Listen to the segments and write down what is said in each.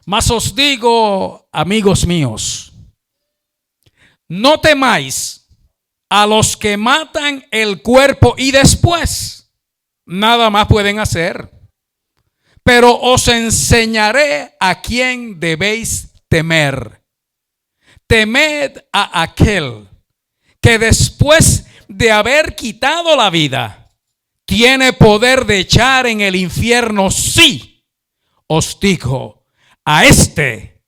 Mas os digo, amigos míos, no temáis a los que matan el cuerpo y después nada más pueden hacer. Pero os enseñaré a quién debéis temer. Temed a aquel que después de haber quitado la vida, tiene poder de echar en el infierno. Sí, os digo, a este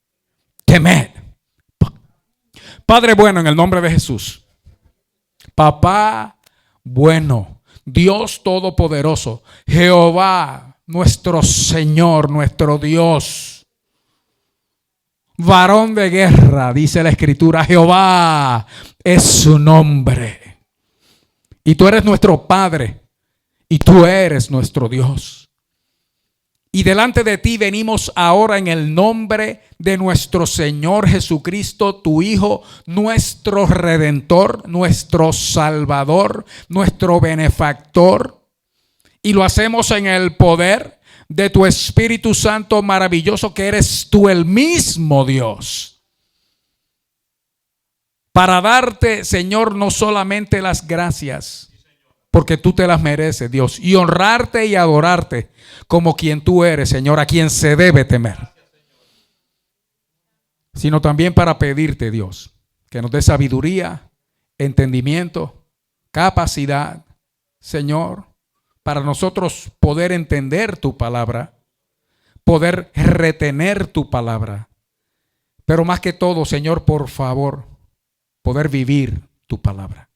temed. Padre bueno, en el nombre de Jesús. Papá bueno, Dios todopoderoso, Jehová, nuestro Señor, nuestro Dios. Varón de guerra, dice la Escritura, Jehová es su nombre. Y tú eres nuestro Padre, y tú eres nuestro Dios. Y delante de ti venimos ahora en el nombre de nuestro Señor Jesucristo, tu Hijo, nuestro Redentor, nuestro Salvador, nuestro benefactor. Y lo hacemos en el poder de tu Espíritu Santo maravilloso, que eres tú el mismo Dios. Para darte, Señor, no solamente las gracias, porque tú te las mereces, Dios, y honrarte y adorarte como quien tú eres, Señor, a quien se debe temer. Sino también para pedirte, Dios, que nos dé sabiduría, entendimiento, capacidad, Señor, para nosotros poder entender tu palabra, poder retener tu palabra, pero más que todo, Señor, por favor, poder vivir tu palabra.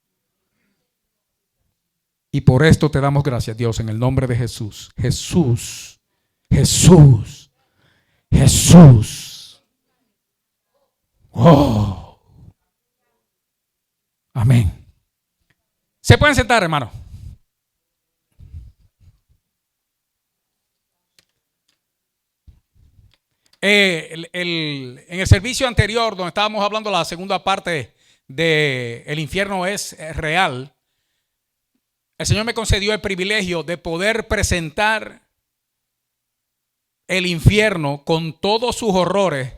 Y por esto te damos gracias, Dios, en el nombre de Jesús. Jesús, Jesús, Jesús. Oh. Amén. ¿Se pueden sentar, hermano? En el servicio anterior, donde estábamos hablando la segunda parte de El infierno es real, el Señor me concedió el privilegio de poder presentar el infierno con todos sus horrores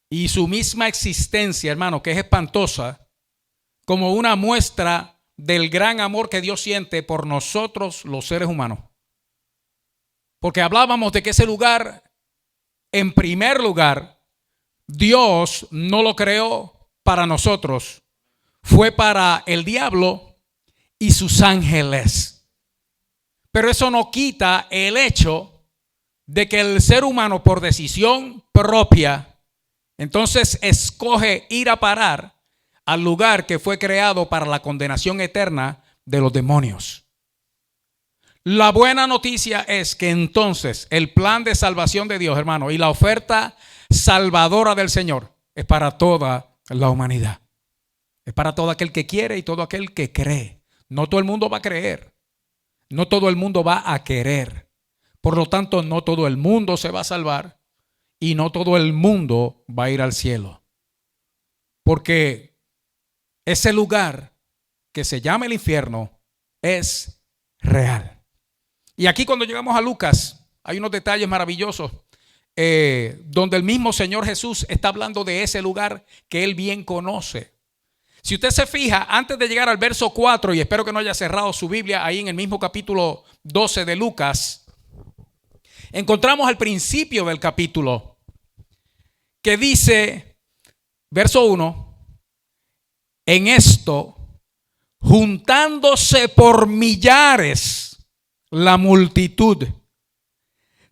y su misma existencia, hermano, que es espantosa, como una muestra del gran amor que Dios siente por nosotros los seres humanos. Porque hablábamos de que ese lugar, en primer lugar, Dios no lo creó para nosotros, fue para el diablo y sus ángeles. Pero eso no quita el hecho de que el ser humano, por decisión propia, entonces escoge ir a parar al lugar que fue creado para la condenación eterna de los demonios. La buena noticia es que entonces el plan de salvación de Dios, hermano, y la oferta salvadora del Señor es para toda la humanidad. Es para todo aquel que quiere y todo aquel que cree. No todo el mundo va a creer. No todo el mundo va a querer. Por lo tanto, no todo el mundo se va a salvar y no todo el mundo va a ir al cielo. Porque ese lugar que se llama el infierno es real. Y aquí cuando llegamos a Lucas hay unos detalles maravillosos donde el mismo Señor Jesús está hablando de ese lugar que Él bien conoce. Si usted se fija, antes de llegar al verso 4, y espero que no haya cerrado su Biblia ahí en el mismo capítulo 12 de Lucas, encontramos al principio del capítulo que dice, verso 1, en esto, juntándose por millares la multitud,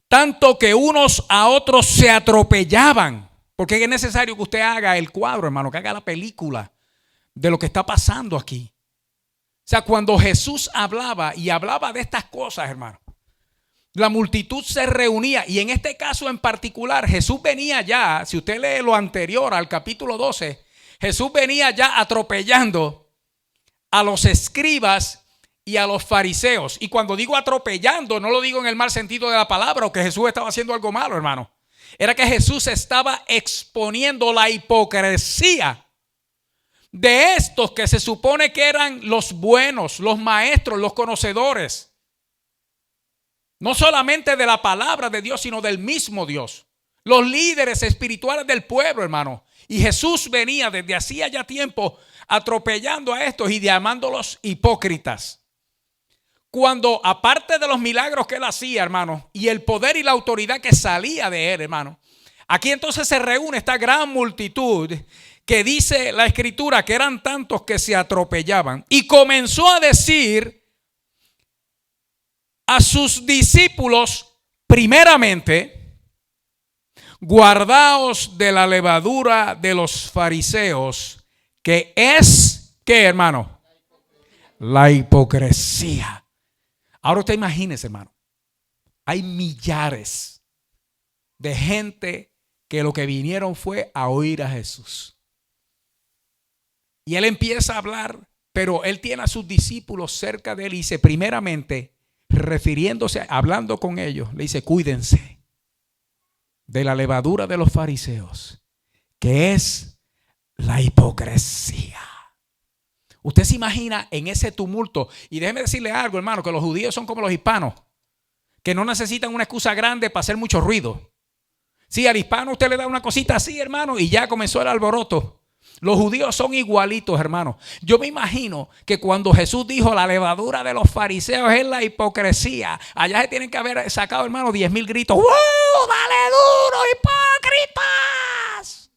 tanto que unos a otros se atropellaban, porque es necesario que usted haga el cuadro, hermano, que haga la película de lo que está pasando aquí. O sea, cuando Jesús hablaba y hablaba de estas cosas, hermano, la multitud se reunía, y en este caso en particular Jesús venía ya, si usted lee lo anterior al capítulo 12, Jesús venía ya atropellando a los escribas y a los fariseos. Y cuando digo atropellando, no lo digo en el mal sentido de la palabra o que Jesús estaba haciendo algo malo, hermano. Era que Jesús estaba exponiendo la hipocresía de estos que se supone que eran los buenos, los maestros, los conocedores. No solamente de la palabra de Dios, sino del mismo Dios. Los líderes espirituales del pueblo, hermano. Y Jesús venía desde hacía ya tiempo atropellando a estos y llamándolos hipócritas. Cuando, aparte de los milagros que él hacía, hermano, y el poder y la autoridad que salía de él, hermano, aquí entonces se reúne esta gran multitud que dice la escritura que eran tantos que se atropellaban. Y comenzó a decir a sus discípulos, primeramente, guardaos de la levadura de los fariseos, que es, ¿qué, hermano? La hipocresía. Ahora usted imagínese, hermano, hay millares de gente que lo que vinieron fue a oír a Jesús. Y él empieza a hablar, pero él tiene a sus discípulos cerca de él y dice, primeramente, refiriéndose, hablando con ellos, le dice, cuídense de la levadura de los fariseos, que es la hipocresía. Usted se imagina en ese tumulto, y déjeme decirle algo, hermano, que los judíos son como los hispanos, que no necesitan una excusa grande para hacer mucho ruido. Si al hispano usted le da una cosita así, hermano, y ya comenzó el alboroto. Los judíos son igualitos, hermano. Yo me imagino que cuando Jesús dijo la levadura de los fariseos es la hipocresía, allá se tienen que haber sacado, hermano, 10,000 gritos. ¡Wow! ¡Dale duro, hipócritas!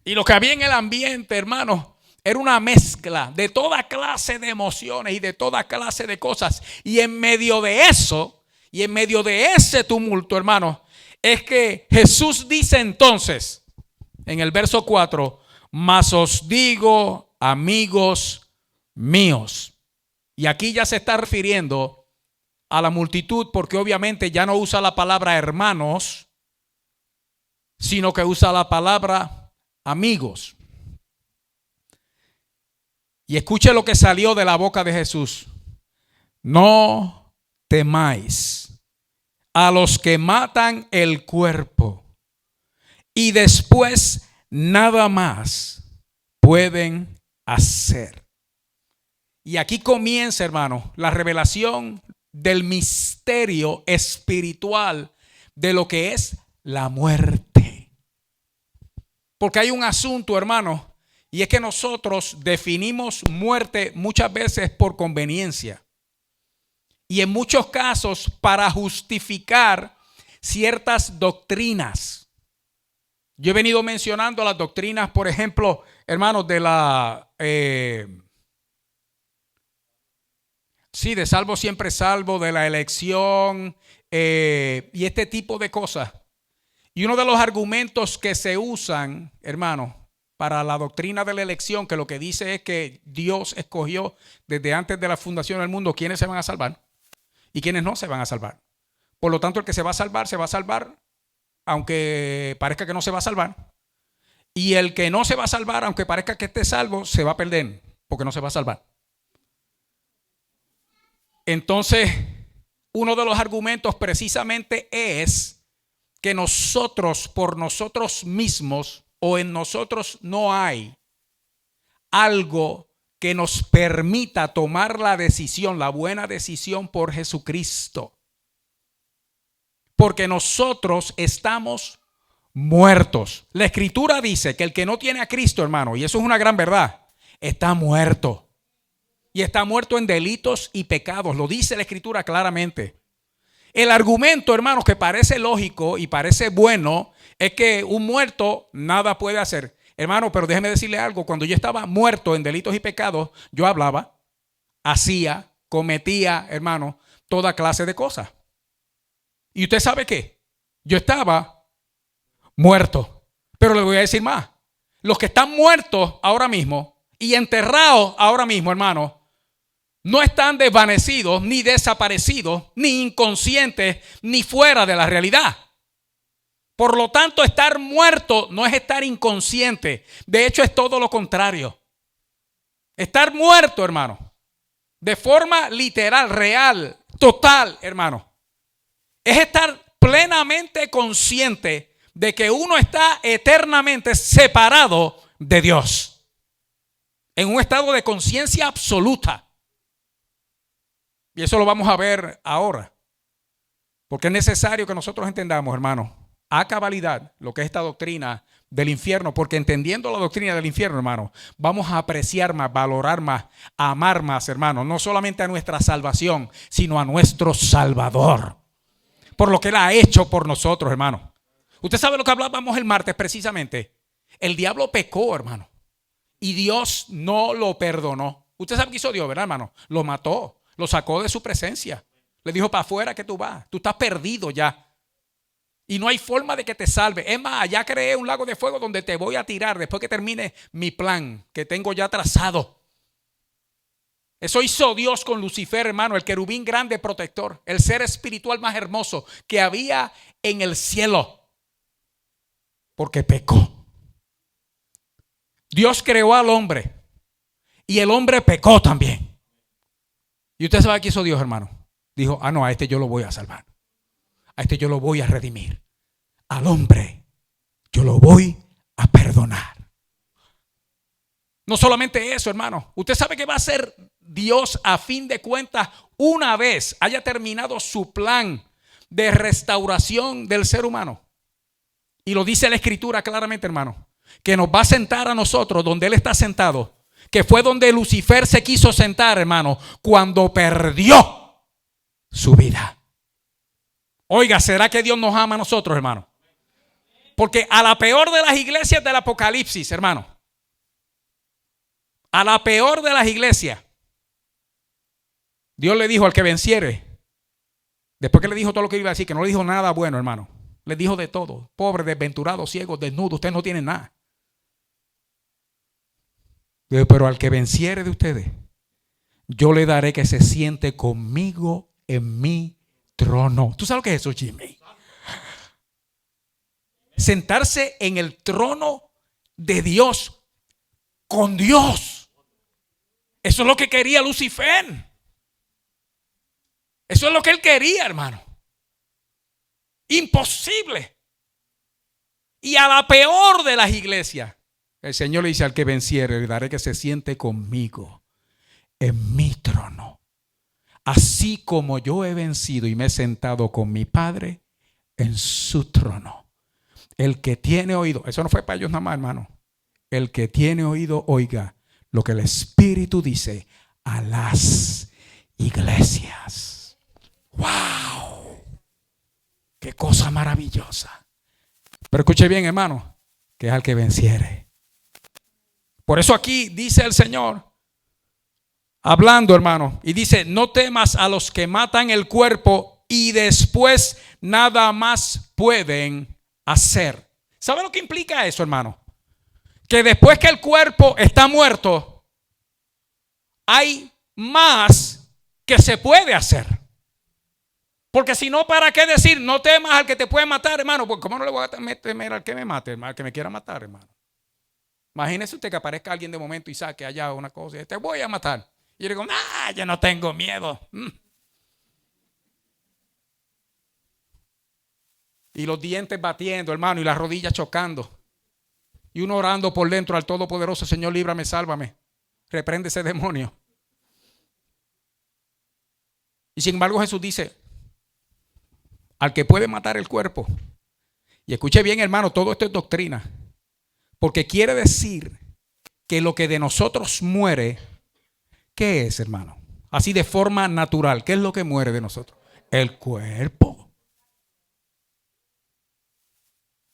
Y lo que había en el ambiente, hermano, era una mezcla de toda clase de emociones y de toda clase de cosas. Y en medio de eso, y en medio de ese tumulto, hermano, es que Jesús dice entonces, en el verso 4, mas os digo, amigos míos. Y aquí ya se está refiriendo a la multitud, porque obviamente ya no usa la palabra hermanos, sino que usa la palabra amigos. Y escuche lo que salió de la boca de Jesús. No temáis a los que matan el cuerpo y después nada más pueden hacer. Y aquí comienza, hermano, la revelación del misterio espiritual de lo que es la muerte. Porque hay un asunto, hermano, y es que nosotros definimos muerte muchas veces por conveniencia. Y en muchos casos para justificar ciertas doctrinas. Yo he venido mencionando las doctrinas, por ejemplo, hermanos, de la... de salvo siempre salvo, de la elección y este tipo de cosas. Y uno de los argumentos que se usan, hermanos, para la doctrina de la elección, que lo que dice es que Dios escogió desde antes de la fundación del mundo quiénes se van a salvar y quiénes no se van a salvar. Por lo tanto, el que se va a salvar, aunque parezca que no se va a salvar. Y el que no se va a salvar, aunque parezca que esté salvo, se va a perder, porque no se va a salvar. Entonces, uno de los argumentos precisamente es que nosotros, por nosotros mismos, o en nosotros no hay algo que nos permita tomar la decisión, la buena decisión por Jesucristo. Porque nosotros estamos muertos. La Escritura dice que el que no tiene a Cristo, hermano, y eso es una gran verdad, está muerto. Y está muerto en delitos y pecados. Lo dice la Escritura claramente. El argumento, hermanos, que parece lógico y parece bueno, es que un muerto nada puede hacer. Hermano, pero déjeme decirle algo. Cuando yo estaba muerto en delitos y pecados, yo hablaba, hacía, cometía, hermano, toda clase de cosas. ¿Y usted sabe qué? Yo estaba muerto. Pero le voy a decir más. Los que están muertos ahora mismo y enterrados ahora mismo, hermano, no están desvanecidos, ni desaparecidos, ni inconscientes, ni fuera de la realidad. Por lo tanto, estar muerto no es estar inconsciente. De hecho, es todo lo contrario. Estar muerto, hermano, de forma literal, real, total, hermano, es estar plenamente consciente de que uno está eternamente separado de Dios. En un estado de conciencia absoluta. Y eso lo vamos a ver ahora. Porque es necesario que nosotros entendamos, hermano, a cabalidad lo que es esta doctrina del infierno. Porque entendiendo la doctrina del infierno, hermano, vamos a apreciar más, valorar más, amar más, hermano. No solamente a nuestra salvación, sino a nuestro Salvador. Por lo que Él ha hecho por nosotros, hermano. Usted sabe lo que hablábamos el martes precisamente. El diablo pecó, hermano. Y Dios no lo perdonó. Usted sabe qué hizo Dios, ¿verdad, hermano? Lo mató, lo sacó de su presencia. Le dijo, para afuera que tú vas. Tú estás perdido ya. Y no hay forma de que te salve. Es más, ya creé un lago de fuego donde te voy a tirar después que termine mi plan que tengo ya trazado. Eso hizo Dios con Lucifer, hermano, el querubín grande protector, el ser espiritual más hermoso que había en el cielo. Porque pecó. Dios creó al hombre y el hombre pecó también. Y usted sabe qué hizo Dios, hermano. Dijo, no, a este yo lo voy a salvar. A este yo lo voy a redimir. Al hombre yo lo voy a perdonar. No solamente eso, hermano. Usted sabe que va a ser Dios a fin de cuentas una vez haya terminado su plan de restauración del ser humano. Y lo dice la Escritura claramente, hermano, que nos va a sentar a nosotros donde Él está sentado, que fue donde Lucifer se quiso sentar, hermano, cuando perdió su vida. Oiga, ¿será que Dios nos ama a nosotros, hermano? Porque a la peor de las iglesias del Apocalipsis, hermano, a la peor de las iglesias, Dios le dijo al que venciere, después que le dijo todo lo que iba a decir, que no le dijo nada bueno, hermano. Le dijo de todo. Pobre, desventurado, ciego, desnudo. Ustedes no tienen nada. Pero al que venciere de ustedes, yo le daré que se siente conmigo en mi trono. ¿Tú sabes lo que es eso, Jimmy? Sentarse en el trono de Dios, con Dios. Eso es lo que quería Lucifer. Eso es lo que él quería, hermano. Imposible. Y a la peor de las iglesias, el Señor le dice al que venciere, le daré que se siente conmigo en mi trono. Así como yo he vencido y me he sentado con mi Padre en su trono. El que tiene oído, eso no fue para ellos nada más, hermano. El que tiene oído, oiga lo que el Espíritu dice a las iglesias. ¡Wow! ¡Qué cosa maravillosa! Pero escuche bien, hermano, que es al que venciere. Por eso aquí dice el Señor, hablando, hermano, y dice, no temas a los que matan el cuerpo y después nada más pueden hacer. ¿Sabe lo que implica eso, hermano? Que después que el cuerpo está muerto, hay más que se puede hacer. Porque si no, ¿para qué decir no temas al que te puede matar, hermano? Porque ¿cómo no le voy a temer al que me mate, hermano, al que me quiera matar, hermano? Imagínese usted que aparezca alguien de momento y saque allá una cosa y te voy a matar. Y yo digo, yo no tengo miedo. Y los dientes batiendo, hermano, y las rodillas chocando. Y uno orando por dentro al Todopoderoso, Señor, líbrame, sálvame. Reprende ese demonio. Y sin embargo Jesús dice, al que puede matar el cuerpo. Y escuche bien, hermano, todo esto es doctrina. Porque quiere decir que lo que de nosotros muere, ¿qué es, hermano? Así de forma natural, ¿qué es lo que muere de nosotros? El cuerpo.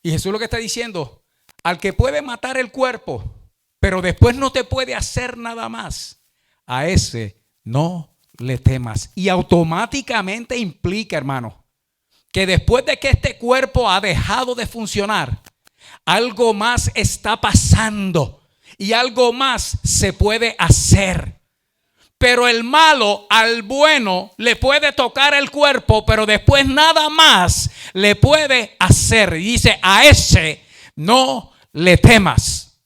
Y Jesús lo que está diciendo, al que puede matar el cuerpo, pero después no te puede hacer nada más, a ese no le temas. Y automáticamente implica, hermano, que después de que este cuerpo ha dejado de funcionar, algo más está pasando y algo más se puede hacer. Pero el malo al bueno le puede tocar el cuerpo, pero después nada más le puede hacer. Y dice, a ese no le temas.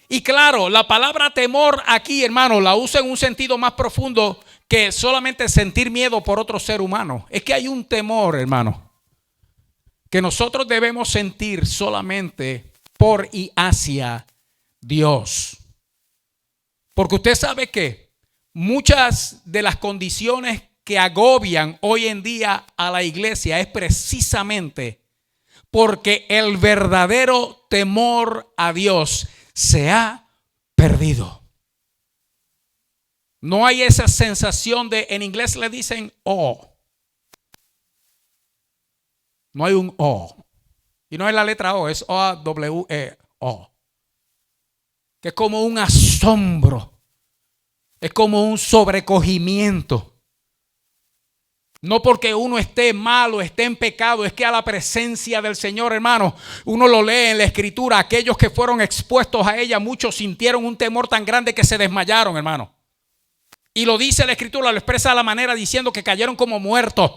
Y claro, la palabra temor aquí, hermano, la usa en un sentido más profundo que solamente sentir miedo por otro ser humano. Es que hay un temor, hermano, que nosotros debemos sentir solamente por y hacia Dios. Porque usted sabe que muchas de las condiciones que agobian hoy en día a la iglesia es precisamente porque el verdadero temor a Dios se ha perdido. No hay esa sensación de, en inglés le dicen awe. No hay un awe. Y no es la letra O, es O-W-E, O. Que es como un asombro. Es como un sobrecogimiento. No porque uno esté malo, esté en pecado, es que a la presencia del Señor, hermano, uno lo lee en la Escritura. Aquellos que fueron expuestos a ella, muchos sintieron un temor tan grande que se desmayaron, hermano. Y lo dice la Escritura, lo expresa de la manera diciendo que cayeron como muertos.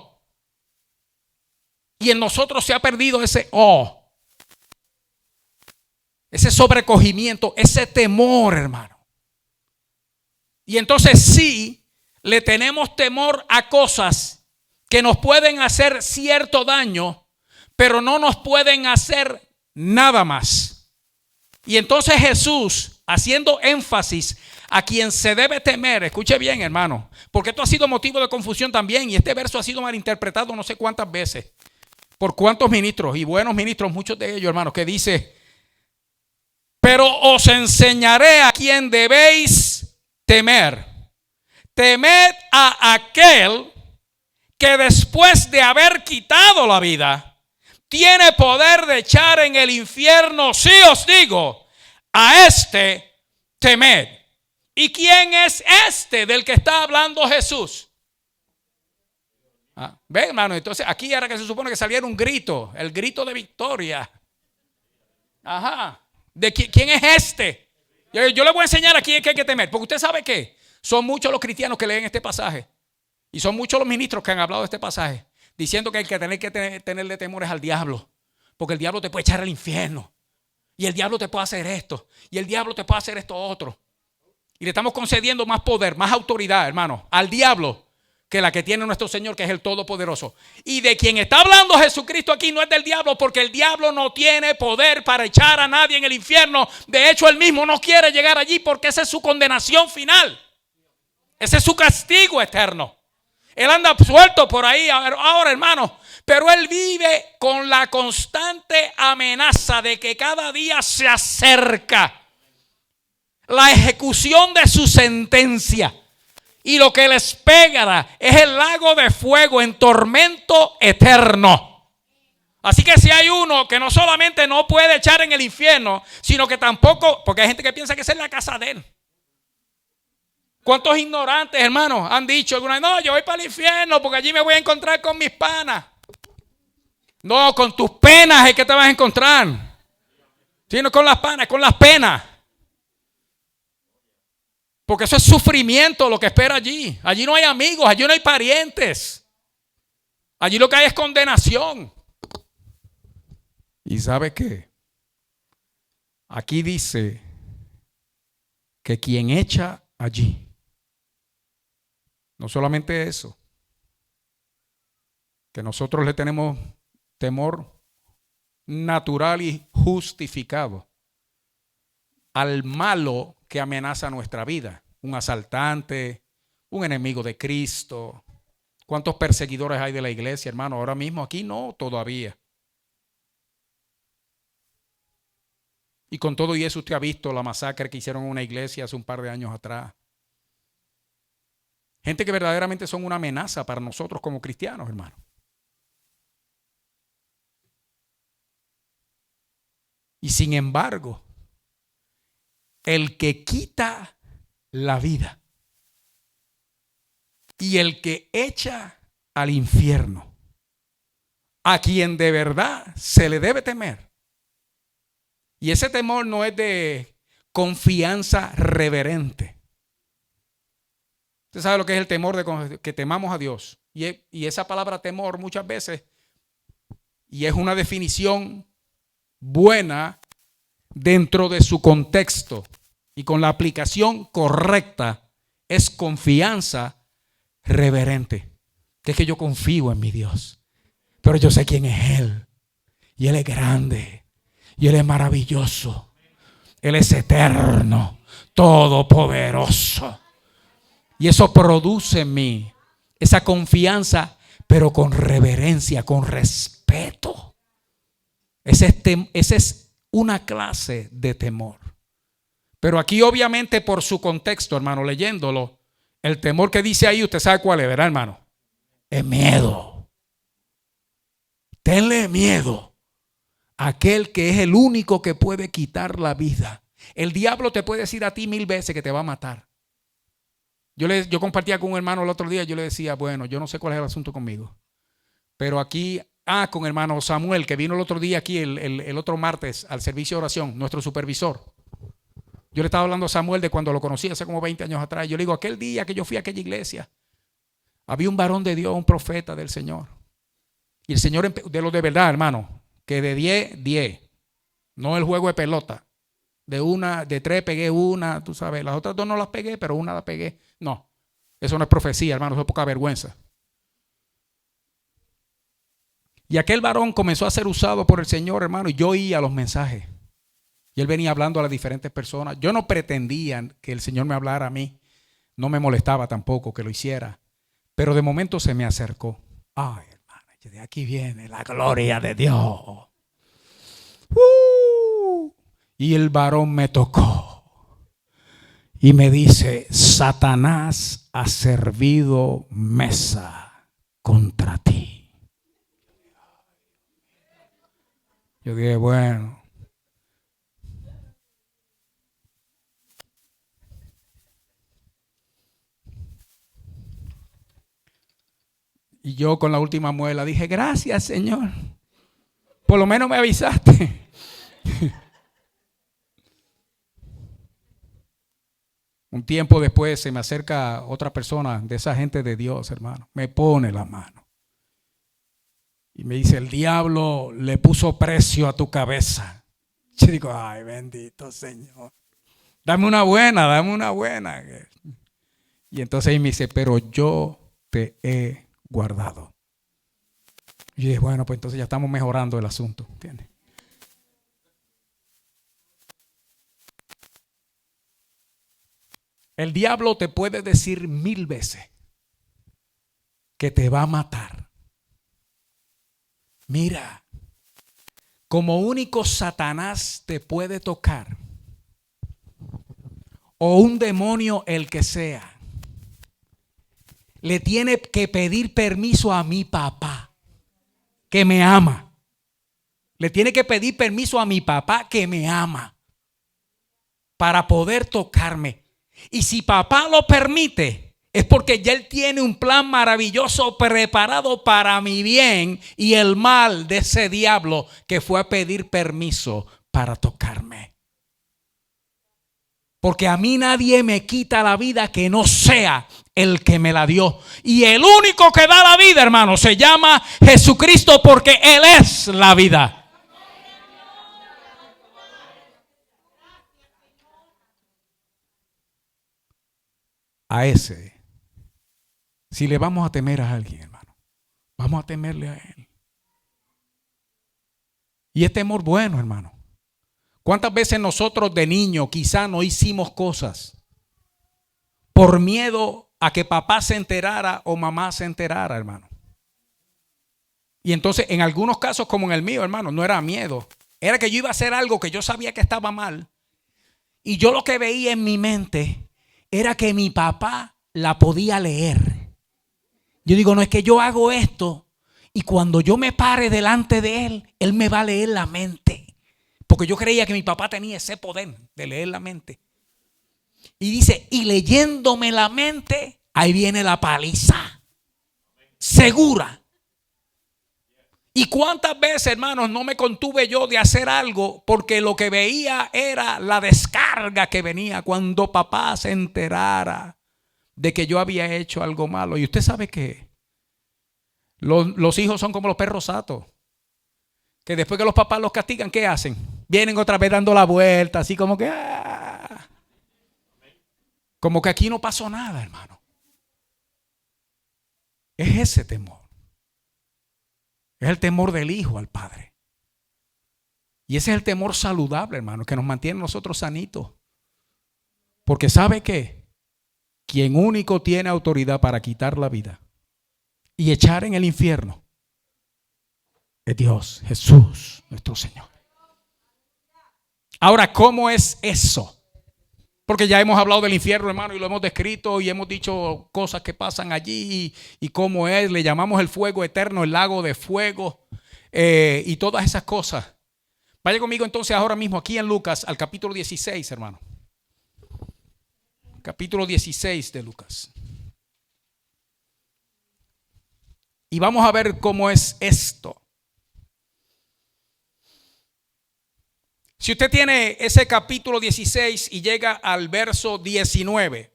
Y en nosotros se ha perdido ese ese sobrecogimiento, ese temor, hermano. Y entonces sí, le tenemos temor a cosas que nos pueden hacer cierto daño, pero no nos pueden hacer nada más. Y entonces Jesús, haciendo énfasis a quien se debe temer, escuche bien, hermano, porque esto ha sido motivo de confusión también, y este verso ha sido malinterpretado no sé cuántas veces, por cuántos ministros, y buenos ministros, muchos de ellos, hermanos, que dice, pero os enseñaré a quien debéis temer. Temed a aquel que después de haber quitado la vida, tiene poder de echar en el infierno. Sí os digo, a este temed. ¿Y quién es este del que está hablando Jesús? ¿Ve, hermano? Entonces aquí era que se supone que saliera un grito, el grito de victoria. Ajá. ¿De quién es este? Yo le voy a enseñar a quién es que hay que temer, porque usted sabe que son muchos los cristianos que leen este pasaje. Y son muchos los ministros que han hablado de este pasaje, diciendo que hay que tenerle temores al diablo, porque el diablo te puede echar al infierno, y el diablo te puede hacer esto, y el diablo te puede hacer esto otro. Y le estamos concediendo más poder, más autoridad, hermano, al diablo que la que tiene nuestro Señor, que es el Todopoderoso. Y de quien está hablando Jesucristo aquí no es del diablo, porque el diablo no tiene poder para echar a nadie en el infierno. De hecho, él mismo no quiere llegar allí, porque esa es su condenación final. Ese es su castigo eterno. Él anda suelto por ahí ahora, hermano, pero él vive con la constante amenaza de que cada día se acerca la ejecución de su sentencia. Y lo que le espera es el lago de fuego en tormento eterno. Así que si hay uno que no solamente no puede echar en el infierno, sino que tampoco, porque hay gente que piensa que esa es la casa de él. ¿Cuántos ignorantes, hermanos, han dicho alguna vez, no, yo voy para el infierno porque allí me voy a encontrar con mis panas? No, con tus penas es que te vas a encontrar. Sino con las panas, con las penas. Porque eso es sufrimiento lo que espera allí. Allí no hay amigos, allí no hay parientes. Allí lo que hay es condenación. ¿Y sabe qué? Aquí dice que quien echa allí, no solamente eso, que nosotros le tenemos temor natural y justificado al malo que amenaza nuestra vida, un asaltante, un enemigo de Cristo. ¿Cuántos perseguidores hay de la iglesia, hermano? Ahora mismo aquí no, todavía. Y con todo y eso usted ha visto la masacre que hicieron en una iglesia hace un par de años atrás. Gente que verdaderamente son una amenaza para nosotros como cristianos, hermano. Y sin embargo, el que quita la vida y el que echa al infierno, a quien de verdad se le debe temer. Y ese temor no es de confianza reverente. Usted sabe lo que es el temor de que temamos a Dios. Y esa palabra temor muchas veces, y es una definición buena dentro de su contexto y con la aplicación correcta, es confianza reverente. Que es que yo confío en mi Dios, pero yo sé quién es Él. Y Él es grande. Y Él es maravilloso. Él es eterno, todopoderoso. Y eso produce en mí esa confianza, pero con reverencia, con respeto. Esa es una clase de temor. Pero aquí obviamente por su contexto, hermano, leyéndolo, el temor que dice ahí, usted sabe cuál es, ¿verdad, hermano? Es miedo. Tenle miedo a aquel que es el único que puede quitar la vida. El diablo te puede decir a ti 1000 veces que te va a matar. Yo compartía con un hermano el otro día, yo le decía, bueno, yo no sé cuál es el asunto conmigo, pero aquí, con hermano Samuel, que vino el otro día aquí, el otro martes, al servicio de oración, nuestro supervisor. Yo le estaba hablando a Samuel de cuando lo conocí hace como 20 años atrás. Yo le digo, aquel día que yo fui a aquella iglesia, había un varón de Dios, un profeta del Señor. Y el Señor, de lo de verdad, hermano, que de 10, 10. No el juego de pelota. De 3 pegué una, tú sabes. Las otras 2 no las pegué, pero una la pegué. No, eso no es profecía, hermano, eso es poca vergüenza. Y aquel varón comenzó a ser usado por el Señor, hermano, y yo oía los mensajes. Y él venía hablando a las diferentes personas. Yo no pretendía que el Señor me hablara a mí. No me molestaba tampoco que lo hiciera. Pero de momento se me acercó. Ay, hermano, de aquí viene la gloria de Dios. Y el varón me tocó. Y me dice, Satanás ha servido mesa contra ti. Yo dije, bueno. Y yo con la última muela dije, gracias, Señor. Por lo menos me avisaste. Un tiempo después se me acerca otra persona de esa gente de Dios, hermano. Me pone la mano. Y me dice, el diablo le puso precio a tu cabeza. Yo digo, ay, bendito Señor. Dame una buena, dame una buena. Y entonces él me dice, pero yo te he guardado. Y yo dije, bueno, pues entonces ya estamos mejorando el asunto, ¿entiendes? El diablo te puede decir 1000 veces que te va a matar. Mira, como único Satanás te puede tocar, o un demonio el que sea, le tiene que pedir permiso a mi papá, que me ama. Le tiene que pedir permiso a mi papá, que me ama, para poder tocarme. Y si papá lo permite, es porque ya él tiene un plan maravilloso preparado para mi bien y el mal de ese diablo que fue a pedir permiso para tocarme. Porque a mí nadie me quita la vida que no sea el que me la dio. Y el único que da la vida, hermano, se llama Jesucristo, porque Él es la vida. A ese, si le vamos a temer a alguien, hermano, vamos a temerle a Él. Y es temor bueno, hermano. ¿Cuántas veces nosotros de niños quizá no hicimos cosas por miedo a que papá se enterara o mamá se enterara, hermano? Y entonces en algunos casos, como en el mío, hermano, no era miedo. Era que yo iba a hacer algo que yo sabía que estaba mal. Y yo lo que veía en mi mente era que mi papá la podía leer. Yo digo, no, es que yo hago esto y cuando yo me pare delante de él, él me va a leer la mente. Porque yo creía que mi papá tenía ese poder de leer la mente. Y dice, y leyéndome la mente, ahí viene la paliza. Segura. ¿Y cuántas veces, hermanos, no me contuve yo de hacer algo porque lo que veía era la descarga que venía cuando papá se enterara de que yo había hecho algo malo? Y usted sabe que los hijos son como los perros satos, que después que los papás los castigan, ¿qué hacen? Vienen otra vez dando la vuelta, así como que como que aquí no pasó nada, hermano. Es ese temor. Es el temor del hijo al padre. Y ese es el temor saludable, hermano, que nos mantiene nosotros sanitos. Porque ¿sabe qué? quien único tiene autoridad para quitar la vida y echar en el infierno es Dios, Jesús, nuestro Señor. Ahora, ¿cómo es eso? Porque ya hemos hablado del infierno, hermano, y lo hemos descrito y hemos dicho cosas que pasan allí y cómo es. Le llamamos el fuego eterno, el lago de fuego y todas esas cosas. Vaya conmigo entonces ahora mismo aquí en Lucas al capítulo 16, hermano. Capítulo 16 de Lucas. Y vamos a ver cómo es esto. Si usted tiene ese capítulo 16 y llega al verso 19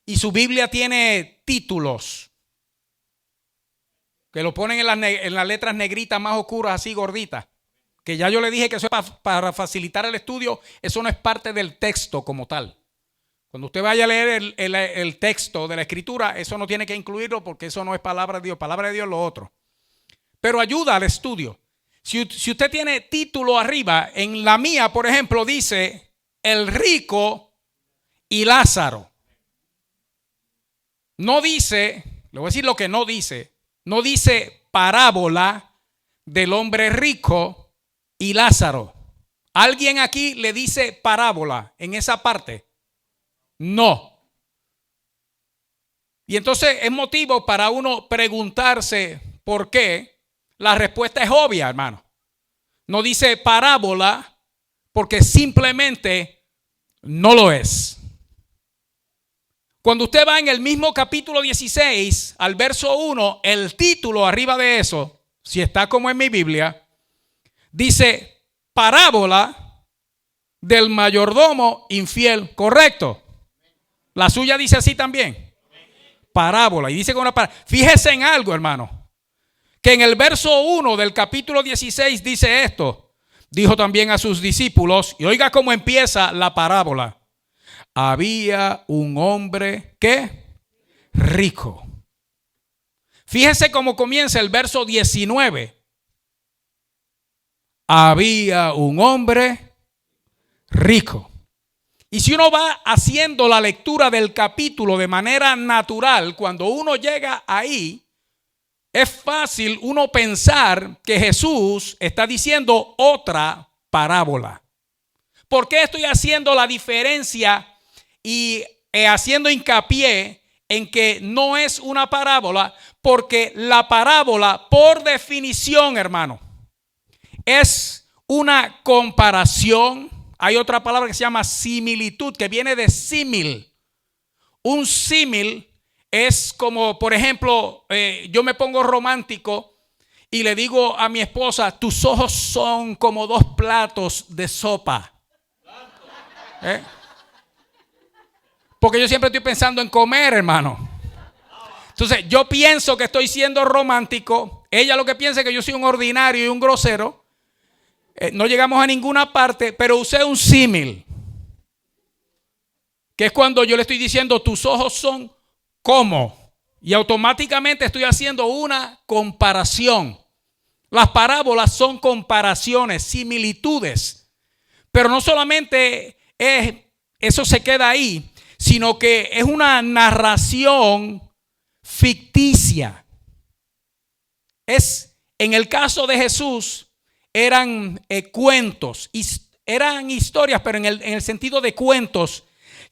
y su Biblia tiene títulos que lo ponen en las letras negritas más oscuras, así gorditas, que ya yo le dije que eso es para facilitar el estudio, eso no es parte del texto como tal. Cuando usted vaya a leer el texto de la escritura, eso no tiene que incluirlo porque eso no es palabra de Dios es lo otro. Pero ayuda al estudio. Si usted tiene título arriba, en la mía, por ejemplo, dice el rico y Lázaro. No dice, le voy a decir lo que no dice parábola del hombre rico y Lázaro. ¿Alguien aquí le dice parábola en esa parte? No. Y entonces es motivo para uno preguntarse por qué. La respuesta es obvia, hermano. No dice parábola porque simplemente no lo es. Cuando usted va en el mismo capítulo 16 al verso 1, el título arriba de eso, si está como en mi Biblia, dice parábola del mayordomo infiel. ¿Correcto? La suya dice así también. Parábola. Y dice con una parábola. Fíjese en algo, hermano. Que en el verso 1 del capítulo 16 dice esto. Dijo también a sus discípulos, y oiga cómo empieza la parábola. Había un hombre, ¿qué? Rico. Fíjese cómo comienza el verso 19. Había un hombre rico. Y si uno va haciendo la lectura del capítulo de manera natural, cuando uno llega ahí, es fácil uno pensar que Jesús está diciendo otra parábola. ¿Por qué estoy haciendo la diferencia y haciendo hincapié en que no es una parábola? Porque la parábola, por definición, hermano, es una comparación. Hay otra palabra que se llama similitud, que viene de símil. Un símil es como, por ejemplo, yo me pongo romántico y le digo a mi esposa, tus ojos son como 2 platos de sopa. Porque yo siempre estoy pensando en comer, hermano. Entonces yo pienso que estoy siendo romántico. Ella lo que piensa es que yo soy un ordinario y un grosero. No llegamos a ninguna parte, pero usé un símil. Que es cuando yo le estoy diciendo, tus ojos son como. Y automáticamente estoy haciendo una comparación. Las parábolas son comparaciones, similitudes. Pero no solamente eso se queda ahí, sino que es una narración ficticia. En el caso de Jesús, eran cuentos, eran historias, pero en el sentido de cuentos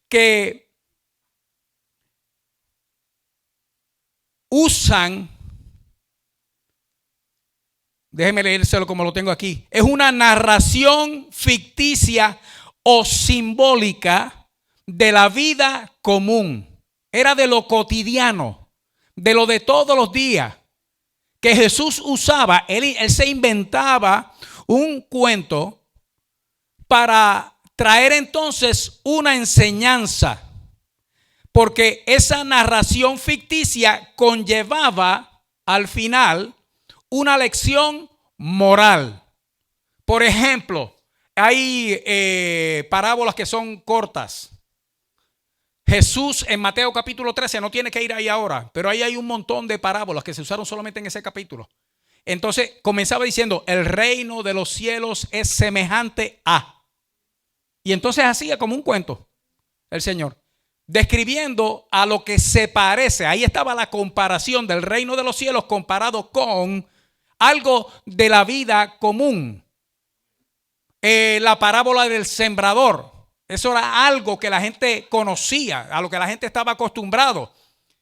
que usan, déjeme leérselo como lo tengo aquí, es una narración ficticia o simbólica de la vida común. Era de lo cotidiano, de lo de todos los días que Jesús usaba. Él se inventaba un cuento para traer entonces una enseñanza, porque esa narración ficticia conllevaba al final una lección moral. Por ejemplo, hay parábolas que son cortas. Jesús en Mateo capítulo 13, no tiene que ir ahí ahora, pero ahí hay un montón de parábolas que se usaron solamente en ese capítulo. Entonces comenzaba diciendo, el reino de los cielos es semejante a. Y entonces hacía como un cuento el Señor. describiendo a lo que se parece. Ahí estaba la comparación del reino de los cielos comparado con algo de la vida común. La parábola del sembrador. Eso era algo que la gente conocía, a lo que la gente estaba acostumbrado.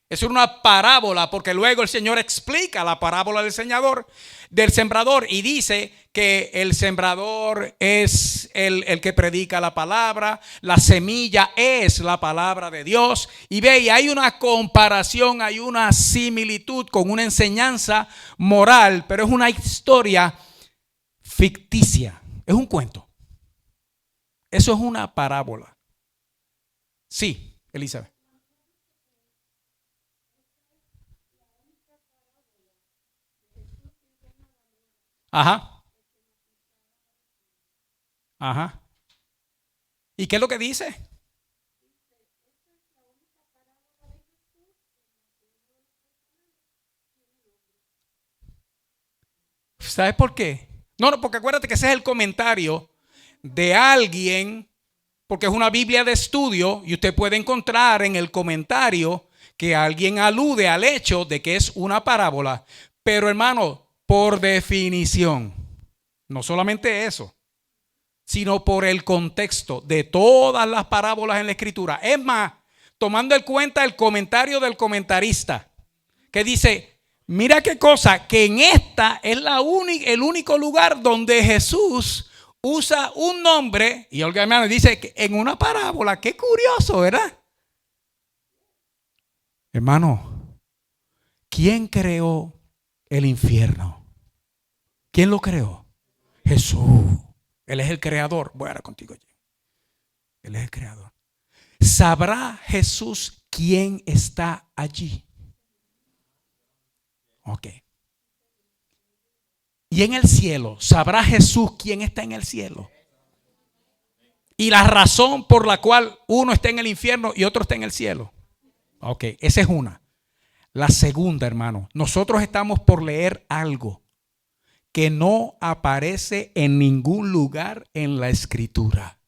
Eso era una parábola, porque luego el Señor explica la parábola del sembrador y dice que el sembrador es el que predica la palabra, la semilla es la palabra de Dios. Y ve, y hay una comparación, hay una similitud con una enseñanza moral, pero es una historia ficticia, es un cuento. Eso es una parábola. Sí, Elizabeth. Ajá. Ajá. ¿Y qué es lo que dice? ¿Sabes por qué? No, porque acuérdate que ese es el comentario de alguien, porque es una Biblia de estudio y usted puede encontrar en el comentario que alguien alude al hecho de que es una parábola. Pero hermano, por definición, no solamente eso, sino por el contexto de todas las parábolas en la Escritura. Es más, tomando en cuenta el comentario del comentarista, que dice, mira qué cosa, que en esta es el único lugar donde Jesús usa un nombre, y Olga hermano dice que en una parábola. Qué curioso, ¿verdad? Hermano, ¿quién creó el infierno? ¿Quién lo creó? Jesús. Él es el creador. Voy ahora contigo. Él es el creador. ¿Sabrá Jesús quién está allí? Ok. Y en el cielo, ¿sabrá Jesús quién está en el cielo? Y la razón por la cual uno está en el infierno y otro está en el cielo. Ok, esa es una. La segunda, hermano, nosotros estamos por leer algo que no aparece en ningún lugar en la Escritura.